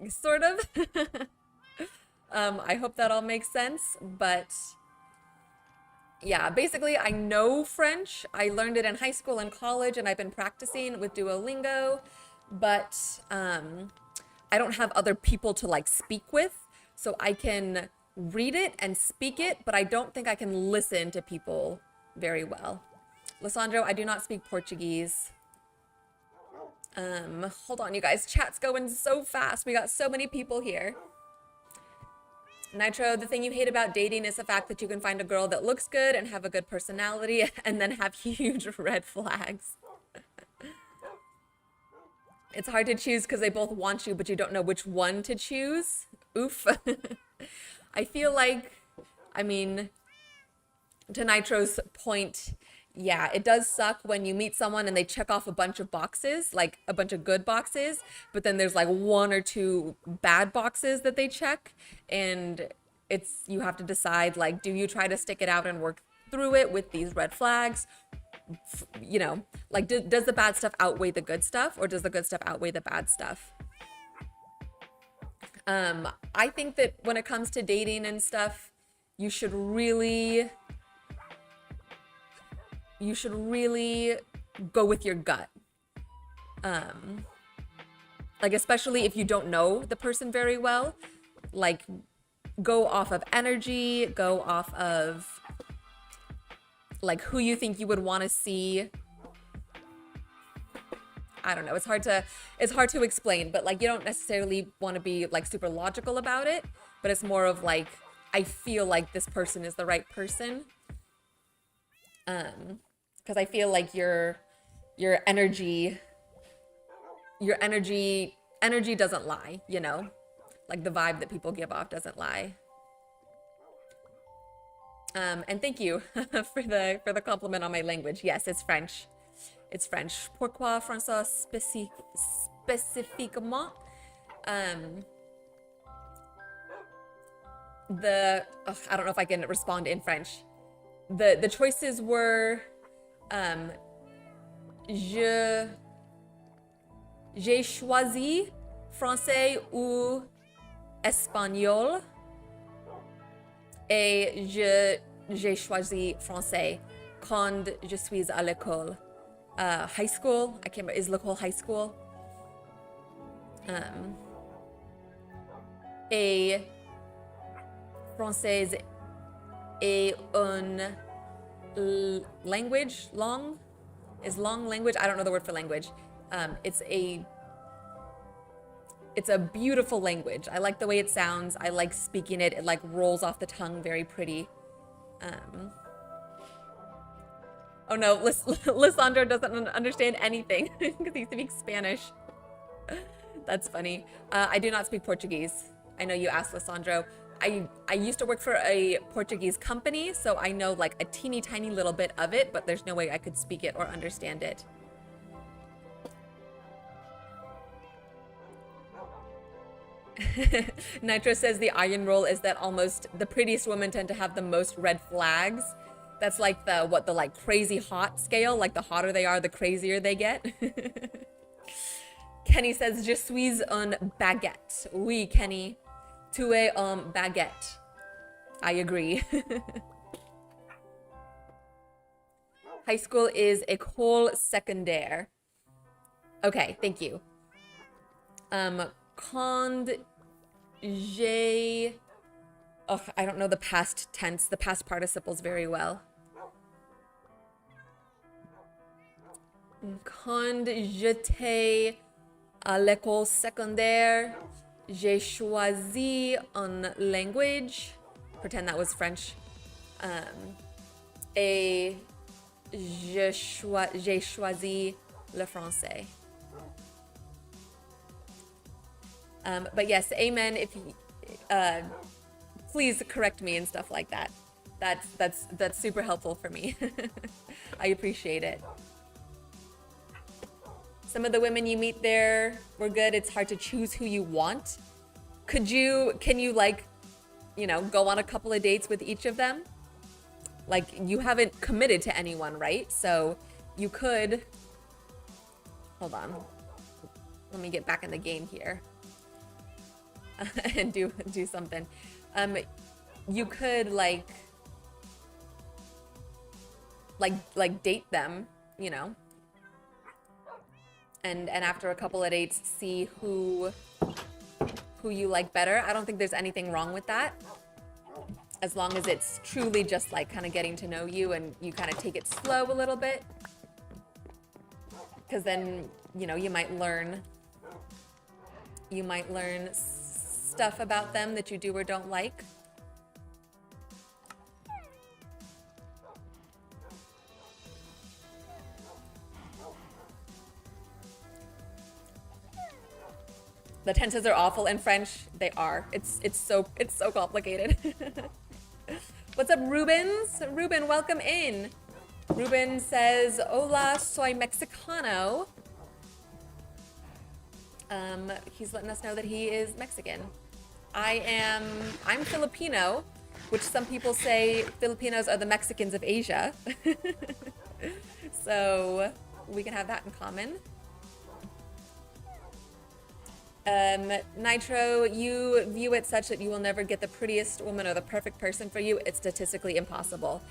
Sort of. I hope that all makes sense, but yeah, basically I know French. I learned it in high school and college, and I've been practicing with Duolingo, but I don't have other people to like speak with, so I can read it and speak it, but I don't think I can listen to people very well. Lissandro, I do not speak Portuguese. Hold on, you guys. Chat's going so fast. We got so many people here. Nitro, the thing you hate about dating is the fact that you can find a girl that looks good and have a good personality and then have huge red flags. It's hard to choose because they both want you, but you don't know which one to choose. Oof. I feel like, I mean, to Nitro's point, yeah, it does suck when you meet someone and they check off a bunch of boxes, like a bunch of good boxes, but then there's like 1 or 2 bad boxes that they check, and you have to decide, like, do you try to stick it out and work through it with these red flags? You know, like, does the bad stuff outweigh the good stuff, or does the good stuff outweigh the bad stuff? I think that when it comes to dating and stuff, you should really go with your gut. Like, especially if you don't know the person very well, like, go off of energy, go off of like who you think you would want to see. I don't know, it's hard to explain, but like, you don't necessarily want to be like super logical about it, but it's more of like, I feel like this person is the right person. Because I feel like your energy doesn't lie, you know? Like the vibe that people give off doesn't lie. And thank you for the compliment on my language. Yes, it's French. It's French. Pourquoi français spécifiquement? I don't know if I can respond in French. The choices were j'ai choisi français ou espagnol. Et j'ai choisi français quand je suis à l'école. High school, I can't remember, is l'école high school? Et français est une language, long language. I don't know the word for language. It's a beautiful language. I like the way it sounds. I like speaking it. It like rolls off the tongue, very pretty. Oh no, Lissandro doesn't understand anything because he speaks Spanish. That's funny. I do not speak Portuguese. I know you asked, Lissandro. I used to work for a Portuguese company, so I know like a teeny tiny little bit of it, but there's no way I could speak it or understand it. Nitro says the iron rule is that almost the prettiest women tend to have the most red flags. That's like the like crazy hot scale. Like the hotter they are, the crazier they get. Kenny says, je suis un baguette. Oui, Kenny. Tu es un baguette. I agree. High school is école secondaire. Okay, thank you. Quand j'ai... Oh, I don't know the past tense, the past participles very well. Quand j'étais à l'école secondaire, j'ai choisi une language. Pretend that was French. Et j'ai choisi le français. But yes, amen. If you, please correct me and stuff like that. That's super helpful for me. I appreciate it. Some of the women you meet there were good. It's hard to choose who you want. Can you like, you know, go on a couple of dates with each of them? Like, you haven't committed to anyone, right? So you could, hold on. Let me get back in the game here. And do something. You could like date them, you know, and after a couple of dates, see who you like better. I don't think there's anything wrong with that, as long as it's truly just like kind of getting to know you and you kind of take it slow a little bit, because then, you know, you might learn stuff about them that you do or don't like. The tenses are awful in French. They are. It's so complicated. What's up, Rubens? Ruben, welcome in. Ruben says, "Hola, soy Mexicano." He's letting us know that he is Mexican. I'm Filipino, which some people say Filipinos are the Mexicans of Asia. So we can have that in common. Nitro, you view it such that you will never get the prettiest woman or the perfect person for you. It's statistically impossible.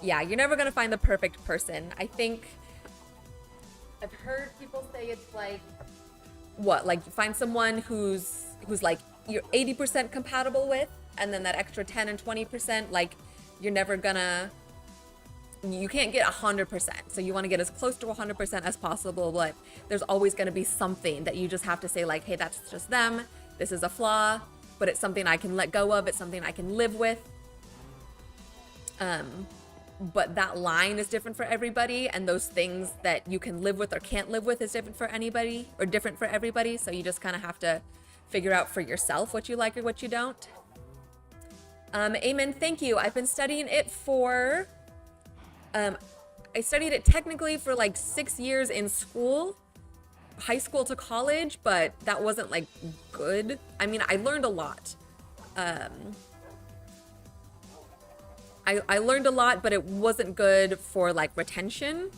Yeah, you're never gonna find the perfect person. I think I've heard people say it's like, what, like you find someone who's like you're 80% compatible with, and then that extra 10 and 20%, like you can't get 100%. So you want to get as close to 100% as possible, but there's always going to be something that you just have to say like, hey, that's just them. This is a flaw, but it's something I can let go of. It's something I can live with. But that line is different for everybody, and those things that you can live with or can't live with is different for anybody, or different for everybody. So you just kind of have to figure out for yourself what you like or what you don't. Amen. Thank you. I've been studying it for, I studied it technically for like 6 years in school, high school to college, but that wasn't like good. I mean, I learned a lot. I learned a lot, but it wasn't good for like retention.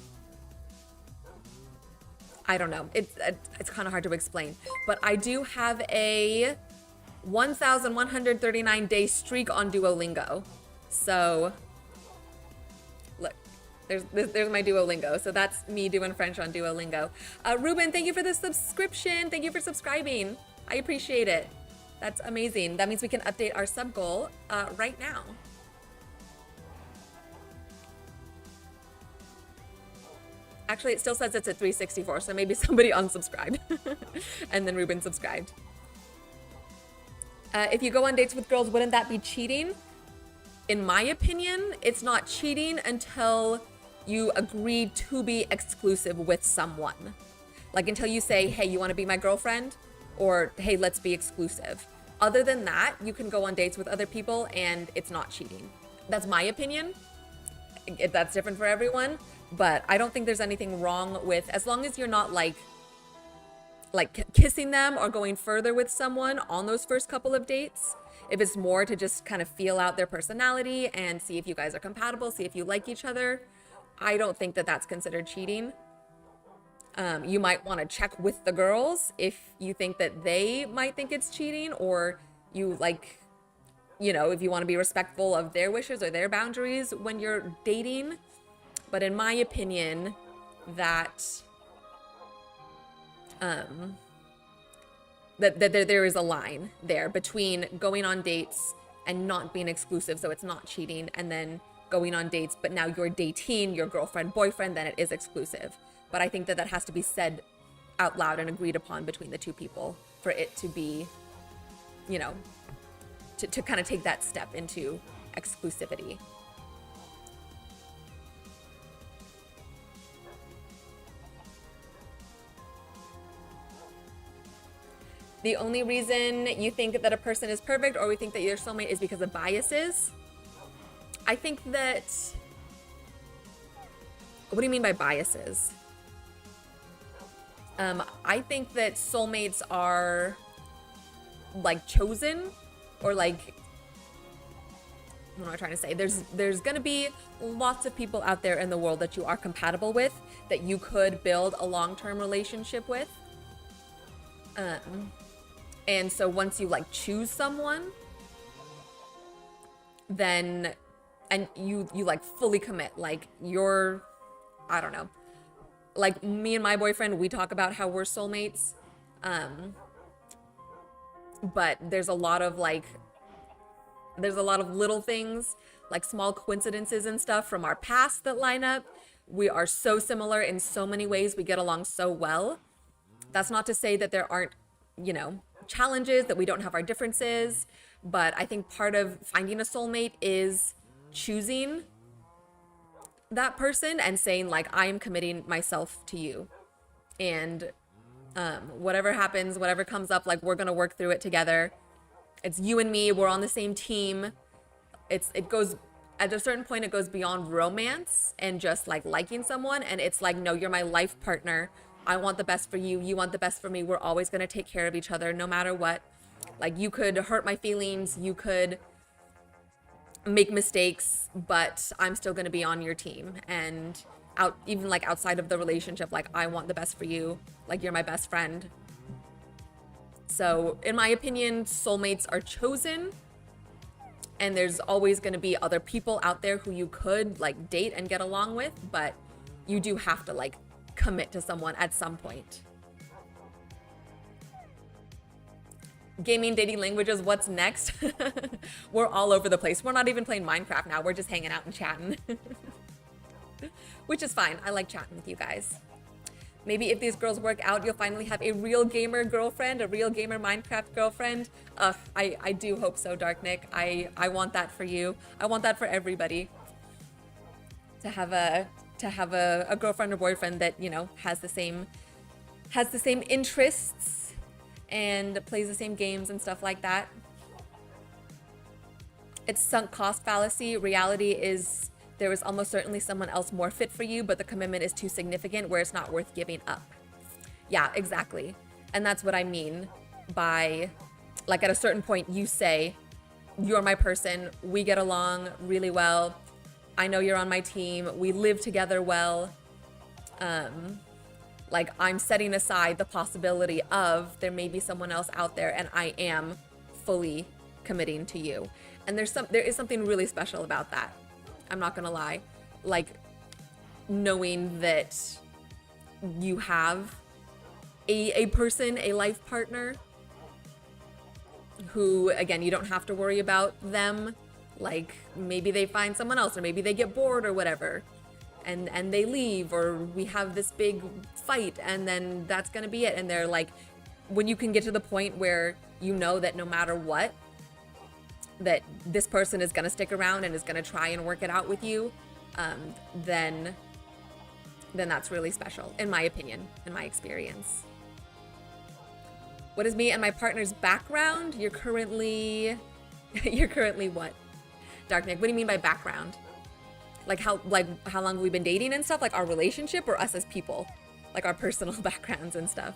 I don't know. It's kind of hard to explain. But I do have a 1,139 day streak on Duolingo. So look, there's my Duolingo. So that's me doing French on Duolingo. Ruben, thank you for the subscription. Thank you for subscribing. I appreciate it. That's amazing. That means we can update our sub goal right now. Actually, it still says it's at 364, so maybe somebody unsubscribed and then Ruben subscribed. If you go on dates with girls, wouldn't that be cheating? In my opinion, it's not cheating until you agree to be exclusive with someone. Like until you say, hey, you want to be my girlfriend? Or, hey, let's be exclusive. Other than that, you can go on dates with other people and it's not cheating. That's my opinion. That's different for everyone. But I don't think there's anything wrong with, as long as you're not like kissing them or going further with someone on those first couple of dates. If it's more to just kind of feel out their personality and see if you guys are compatible, see if you like each other, I don't think that that's considered cheating. You might want to check with the girls if you think that they might think it's cheating, or you like, you know, if you want to be respectful of their wishes or their boundaries when you're dating. But in my opinion, that there is a line there between going on dates and not being exclusive, so it's not cheating, and then going on dates, but now you're dating your girlfriend, boyfriend, then it is exclusive. But I think that that has to be said out loud and agreed upon between the two people for it to be, you know, to kind of take that step into exclusivity. The only reason you think that a person is perfect or we think that you're soulmate is because of biases. I think that, what do you mean by biases? I think that soulmates are like chosen, or like, what am I trying to say? There's gonna be lots of people out there in the world that you are compatible with, that you could build a long-term relationship with. And so once you like choose someone, then, and you like fully commit, like you're, I don't know, like me and my boyfriend, we talk about how we're soulmates. But there's a lot of little things, like small coincidences and stuff from our past that line up. We are so similar in so many ways. We get along so well. That's not to say that there aren't, you know, challenges, that we don't have our differences, but I think part of finding a soulmate is choosing that person and saying like, I am committing myself to you, and whatever happens, whatever comes up, like we're gonna work through it together. It's you and me, we're on the same team. It goes, at a certain point, it goes beyond romance and just like liking someone, and it's like, no, you're my life partner. I want the best for you. You want the best for me. We're always going to take care of each other no matter what. Like you could hurt my feelings. You could make mistakes, but I'm still going to be on your team. And even like outside of the relationship, like I want the best for you. Like you're my best friend. So in my opinion, soulmates are chosen, and there's always going to be other people out there who you could like date and get along with, but you do have to like commit to someone at some point. Gaming, dating, languages, what's next? We're all over the place. We're not even playing Minecraft now. We're just hanging out and chatting. Which is fine. I like chatting with you guys. Maybe if these girls work out, you'll finally have a real gamer girlfriend, a real gamer Minecraft girlfriend. I do hope so, Dark Nick. I want that for you. I want that for everybody. To have a girlfriend or boyfriend that, you know, has the same interests and plays the same games and stuff like that. It's sunk cost fallacy. Reality is there is almost certainly someone else more fit for you, but the commitment is too significant where it's not worth giving up. Yeah, exactly. And that's what I mean by, like, at a certain point you say, you're my person, we get along really well, I know you're on my team, we live together well, Like, I'm setting aside the possibility of there may be someone else out there, and I am fully committing to you. And there is something really special about that. I'm not gonna lie. Like, knowing that you have a person, a life partner, who, again, you don't have to worry about them. Like, maybe they find someone else, or maybe they get bored or whatever, and they leave, or we have this big fight, and then that's gonna be it. And they're like, when you can get to the point where you know that no matter what, that this person is gonna stick around and is gonna try and work it out with you, then that's really special, in my opinion, in my experience. What is me and my partner's background? You're currently what? Dark Nick, what do you mean by background? Like how long we've been dating and stuff? Like our relationship, or us as people? Like our personal backgrounds and stuff?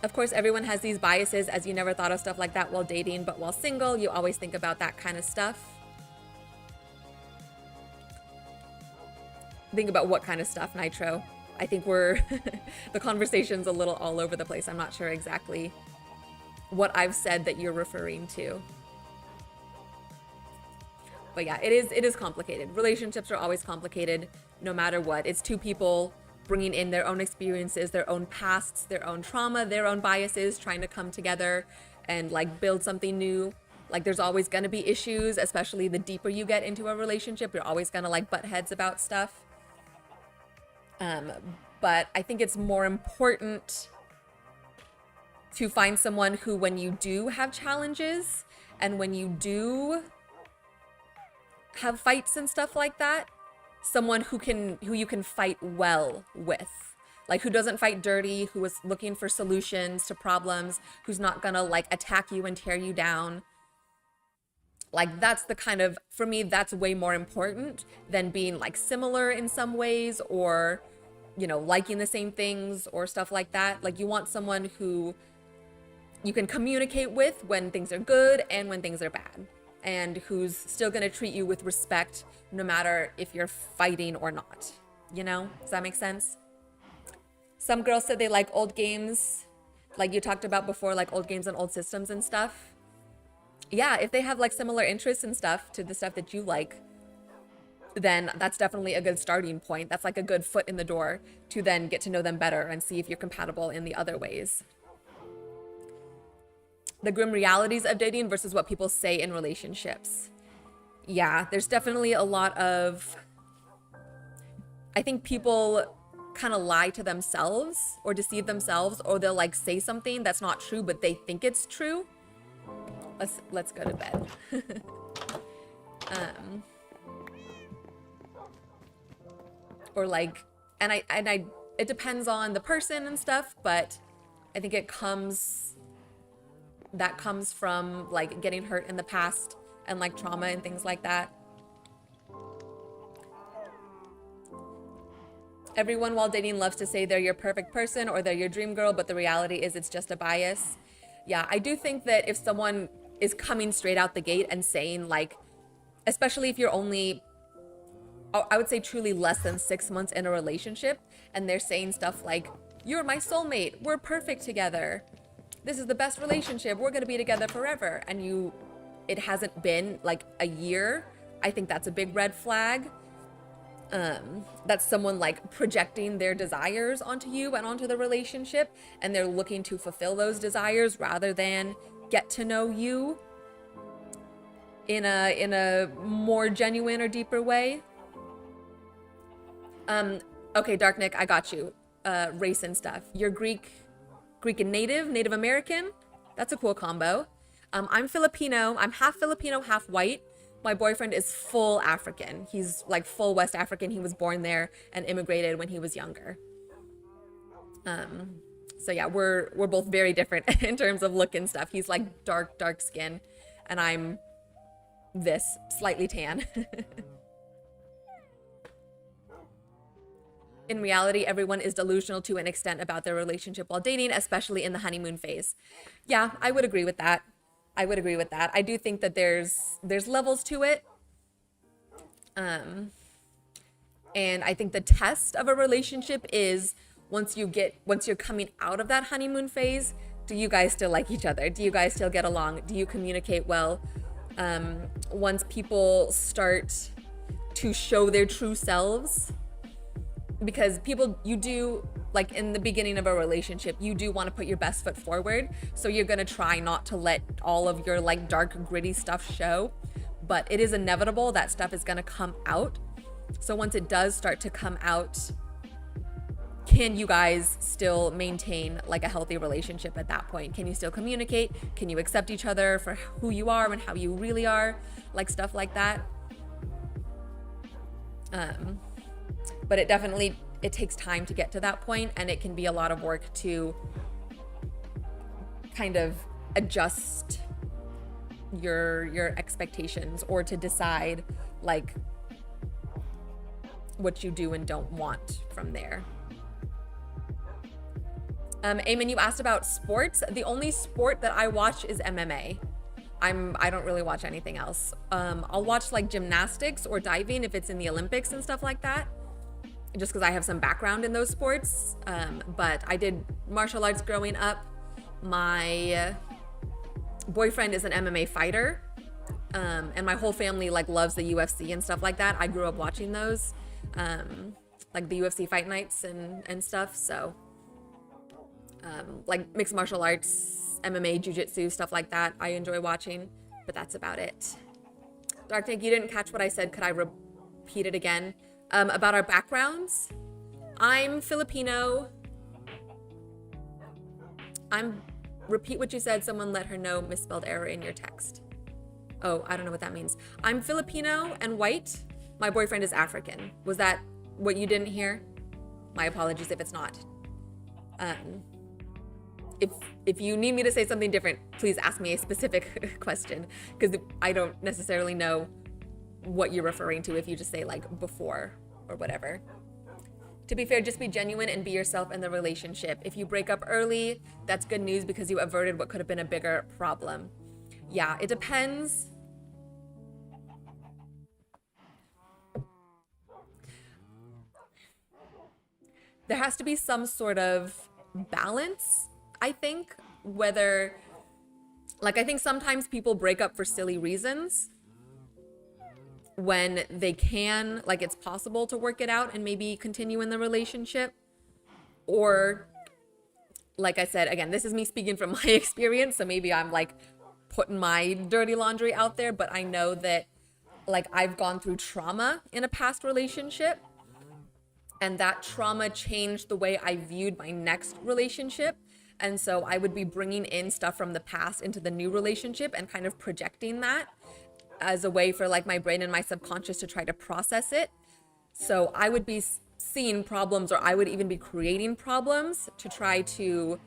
Of course, everyone has these biases, as you never thought of stuff like that while dating, but while single, you always think about that kind of stuff. Think about what kind of stuff, Nitro? I think the conversation's a little all over the place. I'm not sure exactly what I've said that you're referring to. But yeah, it is complicated. Relationships are always complicated, no matter what. It's two people bringing in their own experiences, their own pasts, their own trauma, their own biases, trying to come together and like build something new. Like, there's always gonna be issues, especially the deeper you get into a relationship. You're always gonna like butt heads about stuff. But I think it's more important to find someone who, when you do have challenges and when you do have fights and stuff like that, someone who you can fight well with. Like, who doesn't fight dirty, who is looking for solutions to problems, who's not gonna like attack you and tear you down. Like, that's the kind of, for me, that's way more important than being like similar in some ways, or, you know, liking the same things or stuff like that. Like, you want someone who you can communicate with when things are good and when things are bad, and who's still gonna treat you with respect no matter if you're fighting or not. You know? Does that make sense? Some girls said they like old games, like you talked about before, like old games and old systems and stuff. Yeah, if they have like similar interests and stuff to the stuff that you like, then that's definitely a good starting point. That's like a good foot in the door to then get to know them better and see if you're compatible in the other ways. The grim realities of dating versus what people say in relationships. Yeah, there's definitely a lot of, I think people kind of lie to themselves or deceive themselves, or they'll like say something that's not true, but they think it's true. Let's go to bed. Or like, and I, it depends on the person and stuff, but I think that comes from like getting hurt in the past and like trauma and things like that. Everyone while dating loves to say they're your perfect person or they're your dream girl, but the reality is it's just a bias. Yeah, I do think that if someone is coming straight out the gate and saying like, especially if you're only, I would say truly less than 6 months in a relationship, and they're saying stuff like, you're my soulmate, we're perfect together, this is the best relationship, we're gonna be together forever, and it hasn't been like a year, I think that's a big red flag. That's someone like projecting their desires onto you and onto the relationship, and they're looking to fulfill those desires rather than get to know you in a more genuine or deeper way. Okay, Dark Nick, I got you. Race and stuff. You're Greek and Native American. That's a cool combo. I'm Filipino. I'm half Filipino, half white. My boyfriend is full African. He's like full West African. He was born there and immigrated when he was younger. So yeah, we're both very different in terms of look and stuff. He's like dark skin, and I'm this slightly tan. In reality, everyone is delusional to an extent about their relationship while dating, especially in the honeymoon phase. Yeah, I would agree with that. I do think that there's levels to it. And I think the test of a relationship is once you're coming out of that honeymoon phase, do you guys still like each other? Do you guys still get along? Do you communicate well? Once people start to show their true selves, because you do, like in the beginning of a relationship, you do want to put your best foot forward. So you're going to try not to let all of your like dark, gritty stuff show, but it is inevitable that stuff is going to come out. So once it does start to come out, can you guys still maintain like a healthy relationship at that point? Can you still communicate? Can you accept each other for who you are and how you really are? Like stuff like that. But it takes time to get to that point, and it can be a lot of work to kind of adjust your expectations, or to decide like what you do and don't want from there. Eamon, you asked about sports. The only sport that I watch is MMA. I don't really watch anything else. I'll watch like gymnastics or diving if it's in the Olympics and stuff like that, just because I have some background in those sports. But I did martial arts growing up. My boyfriend is an MMA fighter, and my whole family like loves the UFC and stuff like that. I grew up watching those, like the UFC fight nights and stuff. So like mixed martial arts, MMA, jiu-jitsu, stuff like that, I enjoy watching, but that's about it. Dark Tank, you didn't catch what I said. Could I repeat it again? About our backgrounds. I'm Filipino. Repeat what you said. Someone let her know misspelled error in your text. Oh, I don't know what that means. I'm Filipino and white. My boyfriend is African. Was that what you didn't hear? My apologies if it's not. If you need me to say something different, please ask me a specific question, because I don't necessarily know what you're referring to if you just say like before or whatever. To be fair, just be genuine and be yourself in the relationship. If you break up early, that's good news because you averted what could have been a bigger problem. Yeah, it depends. There has to be some sort of balance, I think, whether, like, I think sometimes people break up for silly reasons when they can, like, it's possible to work it out and maybe continue in the relationship. Or, like I said, again, this is me speaking from my experience, so maybe I'm like putting my dirty laundry out there, but I know that like I've gone through trauma in a past relationship, and that trauma changed the way I viewed my next relationship. And so I would be bringing in stuff from the past into the new relationship and kind of projecting that as a way for like my brain and my subconscious to try to process it. So I would be seeing problems, or I would even be creating problems to try to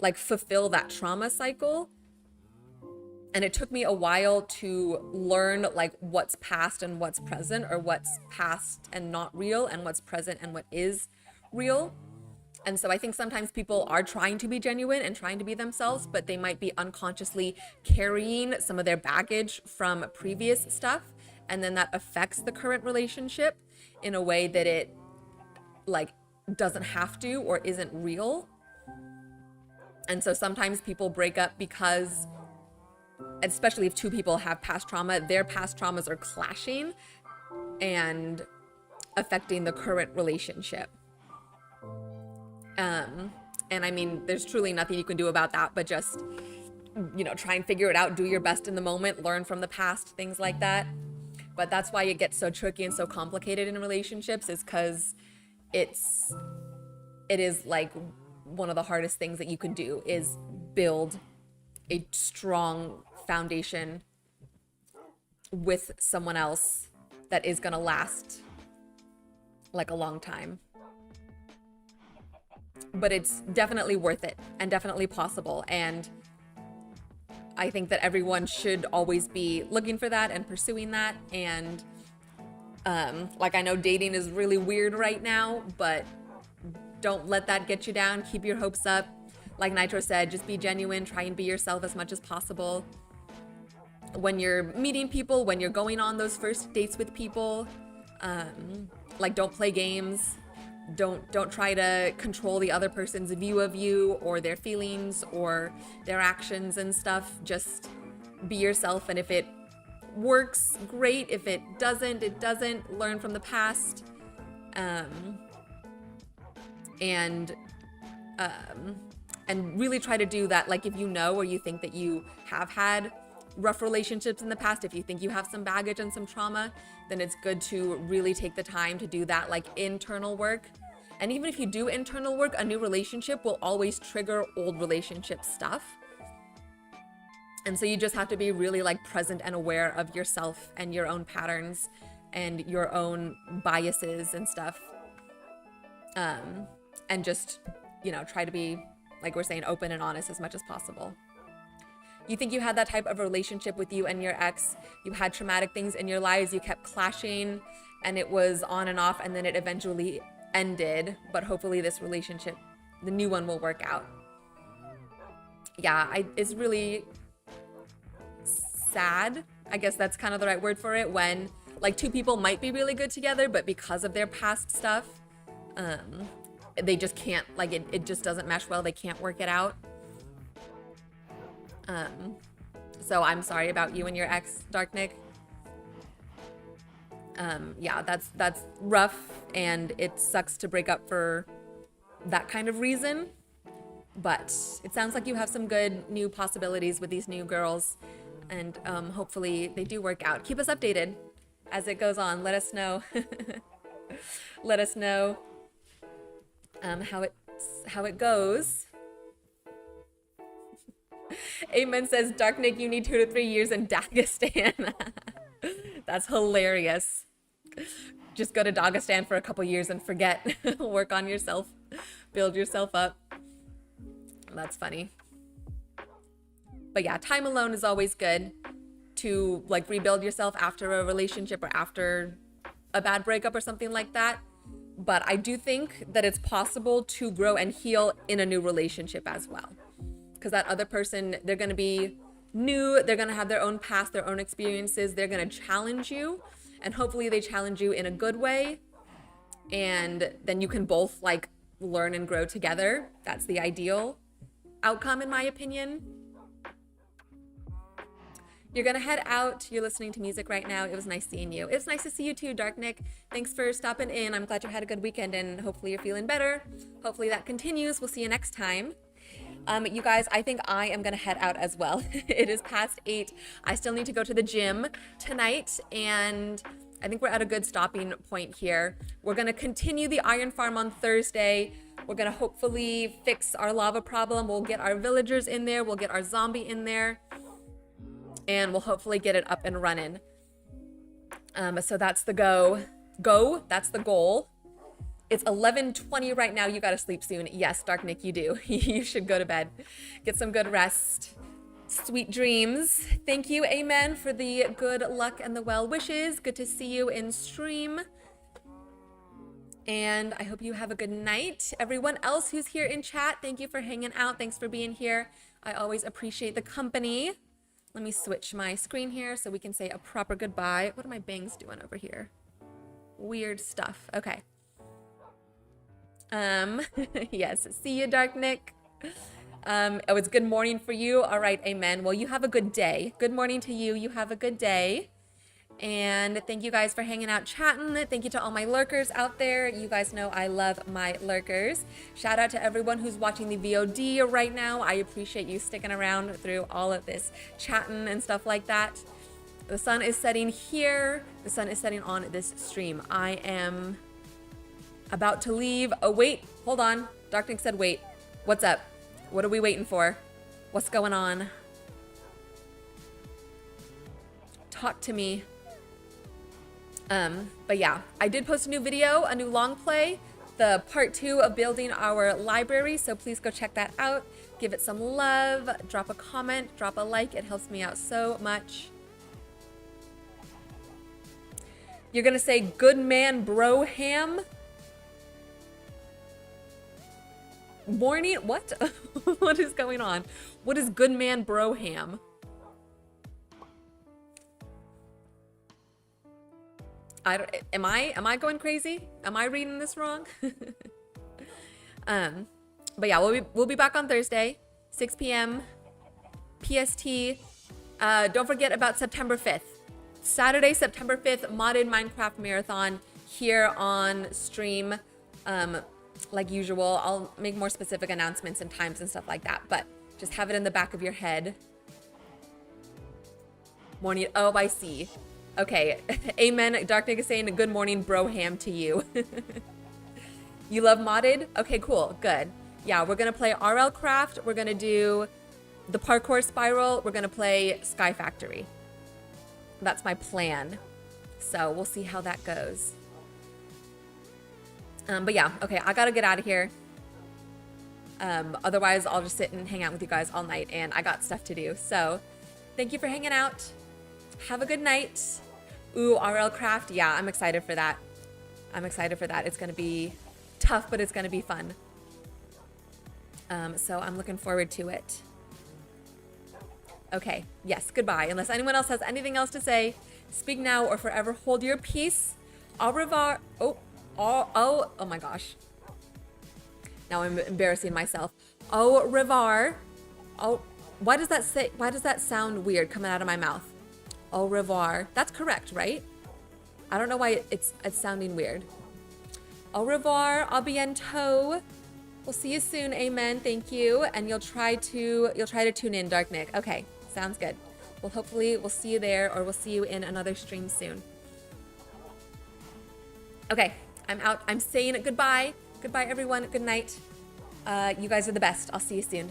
like fulfill that trauma cycle. And it took me a while to learn like what's past and what's present, or what's past and not real, and what's present and what is real. And so I think sometimes people are trying to be genuine and trying to be themselves, but they might be unconsciously carrying some of their baggage from previous stuff. And then that affects the current relationship in a way that it like doesn't have to or isn't real. And so sometimes people break up because, especially if two people have past trauma, their past traumas are clashing and affecting the current relationship. And I mean, there's truly nothing you can do about that, but just, you know, try and figure it out, do your best in the moment, learn from the past, things like that. But that's why it gets so tricky and so complicated in relationships, is because it is like one of the hardest things that you can do is build a strong foundation with someone else that is gonna last like a long time. But it's definitely worth it and definitely possible. And I think that everyone should always be looking for that and pursuing that. And like, I know dating is really weird right now, but don't let that get you down. Keep your hopes up. Like Nitro said, just be genuine, try and be yourself as much as possible. When you're meeting people, when you're going on those first dates with people, like don't play games. Don't try to control the other person's view of you or their feelings or their actions and stuff. Just be yourself, and if it works, great. If it doesn't, it doesn't. Learn from the past. And really try to do that. Like if you know or you think that you have had rough relationships in the past, if you think you have some baggage and some trauma, then it's good to really take the time to do that like internal work. And even if you do internal work, a new relationship will always trigger old relationship stuff. And so you just have to be really like present and aware of yourself and your own patterns and your own biases and stuff. And just, you know, try to be, like we're saying, open and honest as much as possible. You think you had that type of relationship with you and your ex. You had traumatic things in your lives. You kept clashing and it was on and off, and then it eventually ended. But hopefully this relationship, the new one, will work out. Yeah, it's really sad. I guess that's kind of the right word for it, when like two people might be really good together, but because of their past stuff, they just can't, like it just doesn't mesh well. They can't work it out. So I'm sorry about you and your ex, Dark Nick. Yeah, that's rough, and it sucks to break up for that kind of reason. But it sounds like you have some good new possibilities with these new girls, and hopefully they do work out. Keep us updated as it goes on. Let us know. Let us know how it goes. Amen says, Dark Nick, you need 2 to 3 years in Dagestan. That's hilarious. Just go to Dagestan for a couple years and forget. Work on yourself. Build yourself up. That's funny. But yeah, time alone is always good to like rebuild yourself after a relationship or after a bad breakup or something like that. But I do think that it's possible to grow and heal in a new relationship as well. Because that other person, they're going to be new, they're going to have their own past, their own experiences, they're going to challenge you, and hopefully they challenge you in a good way, and then you can both like learn and grow together. That's the ideal outcome, in my opinion. You're going to head out. You're listening to music right now. It was nice seeing you. It was nice to see you too, Dark Nick. Thanks for stopping in. I'm glad you had a good weekend, and hopefully you're feeling better. Hopefully that continues. We'll see you next time. You guys, I think I am gonna head out as well. It is past 8. I still need to go to the gym tonight, and I think we're at a good stopping point here. We're gonna continue the iron farm on Thursday. We're gonna hopefully fix our lava problem. We'll get our villagers in there. We'll get our zombie in there, and we'll hopefully get it up and running. So that's the that's the goal. It's 11:20 right now. You gotta sleep soon. Yes, Dark Nick, you do. You should go to bed. Get some good rest. Sweet dreams. Thank you, Amen, for the good luck and the well wishes. Good to see you in stream. And I hope you have a good night. Everyone else who's here in chat, thank you for hanging out. Thanks for being here. I always appreciate the company. Let me switch my screen here so we can say a proper goodbye. What are my bangs doing over here? Weird stuff. Okay. Yes, see you, Dark Nick. Oh, it's good morning for you. All right, amen. Well, you have a good day. Good morning to you. You have a good day. And thank you guys for hanging out, chatting. Thank you to all my lurkers out there. You guys know I love my lurkers. Shout out to everyone who's watching the VOD right now. I appreciate you sticking around through all of this chatting and stuff like that. The sun is setting here. The sun is setting on this stream. I am about to leave. Oh, wait, hold on. Dark Nick said, wait. What's up? What are we waiting for? What's going on? Talk to me. But yeah, I did post a new video, a new long play, the part 2 of building our library. So please go check that out. Give it some love. Drop a comment, drop a like. It helps me out so much. You're gonna say good man bro ham? Morning? What? What is going on? What is good man broham? Am I going crazy? Am I reading this wrong? But yeah, we'll be back on Thursday, 6 p.m. PST. Don't forget about September 5th. Saturday, September 5th, modded Minecraft marathon here on stream. Like usual, I'll make more specific announcements and times and stuff like that, but just have it in the back of your head. Morning. Oh, I see. Okay. Amen. Dark Nick is saying good morning, bro ham to you. You love modded? Okay, cool. Good. Yeah, we're going to play RL Craft. We're going to do the parkour spiral. We're going to play Sky Factory. That's my plan. So we'll see how that goes. But yeah, okay, I got to get out of here. Otherwise, I'll just sit and hang out with you guys all night, and I got stuff to do. So thank you for hanging out. Have a good night. Ooh, RL Craft. Yeah, I'm excited for that. I'm excited for that. It's going to be tough, but it's going to be fun. So I'm looking forward to it. Okay, yes, goodbye. Unless anyone else has anything else to say, speak now or forever hold your peace. Au revoir. Oh my gosh. Now I'm embarrassing myself. Au revoir. Oh, why does that say, why does that sound weird coming out of my mouth? Au revoir. That's correct, right? I don't know why it's sounding weird. Au revoir, à bientôt. We'll see you soon, amen, thank you. And you'll try to tune in, Dark Nick. Okay, sounds good. Well, hopefully we'll see you there, or we'll see you in another stream soon. Okay, I'm out. I'm saying goodbye. Goodbye, everyone. Good night. You guys are the best. I'll see you soon.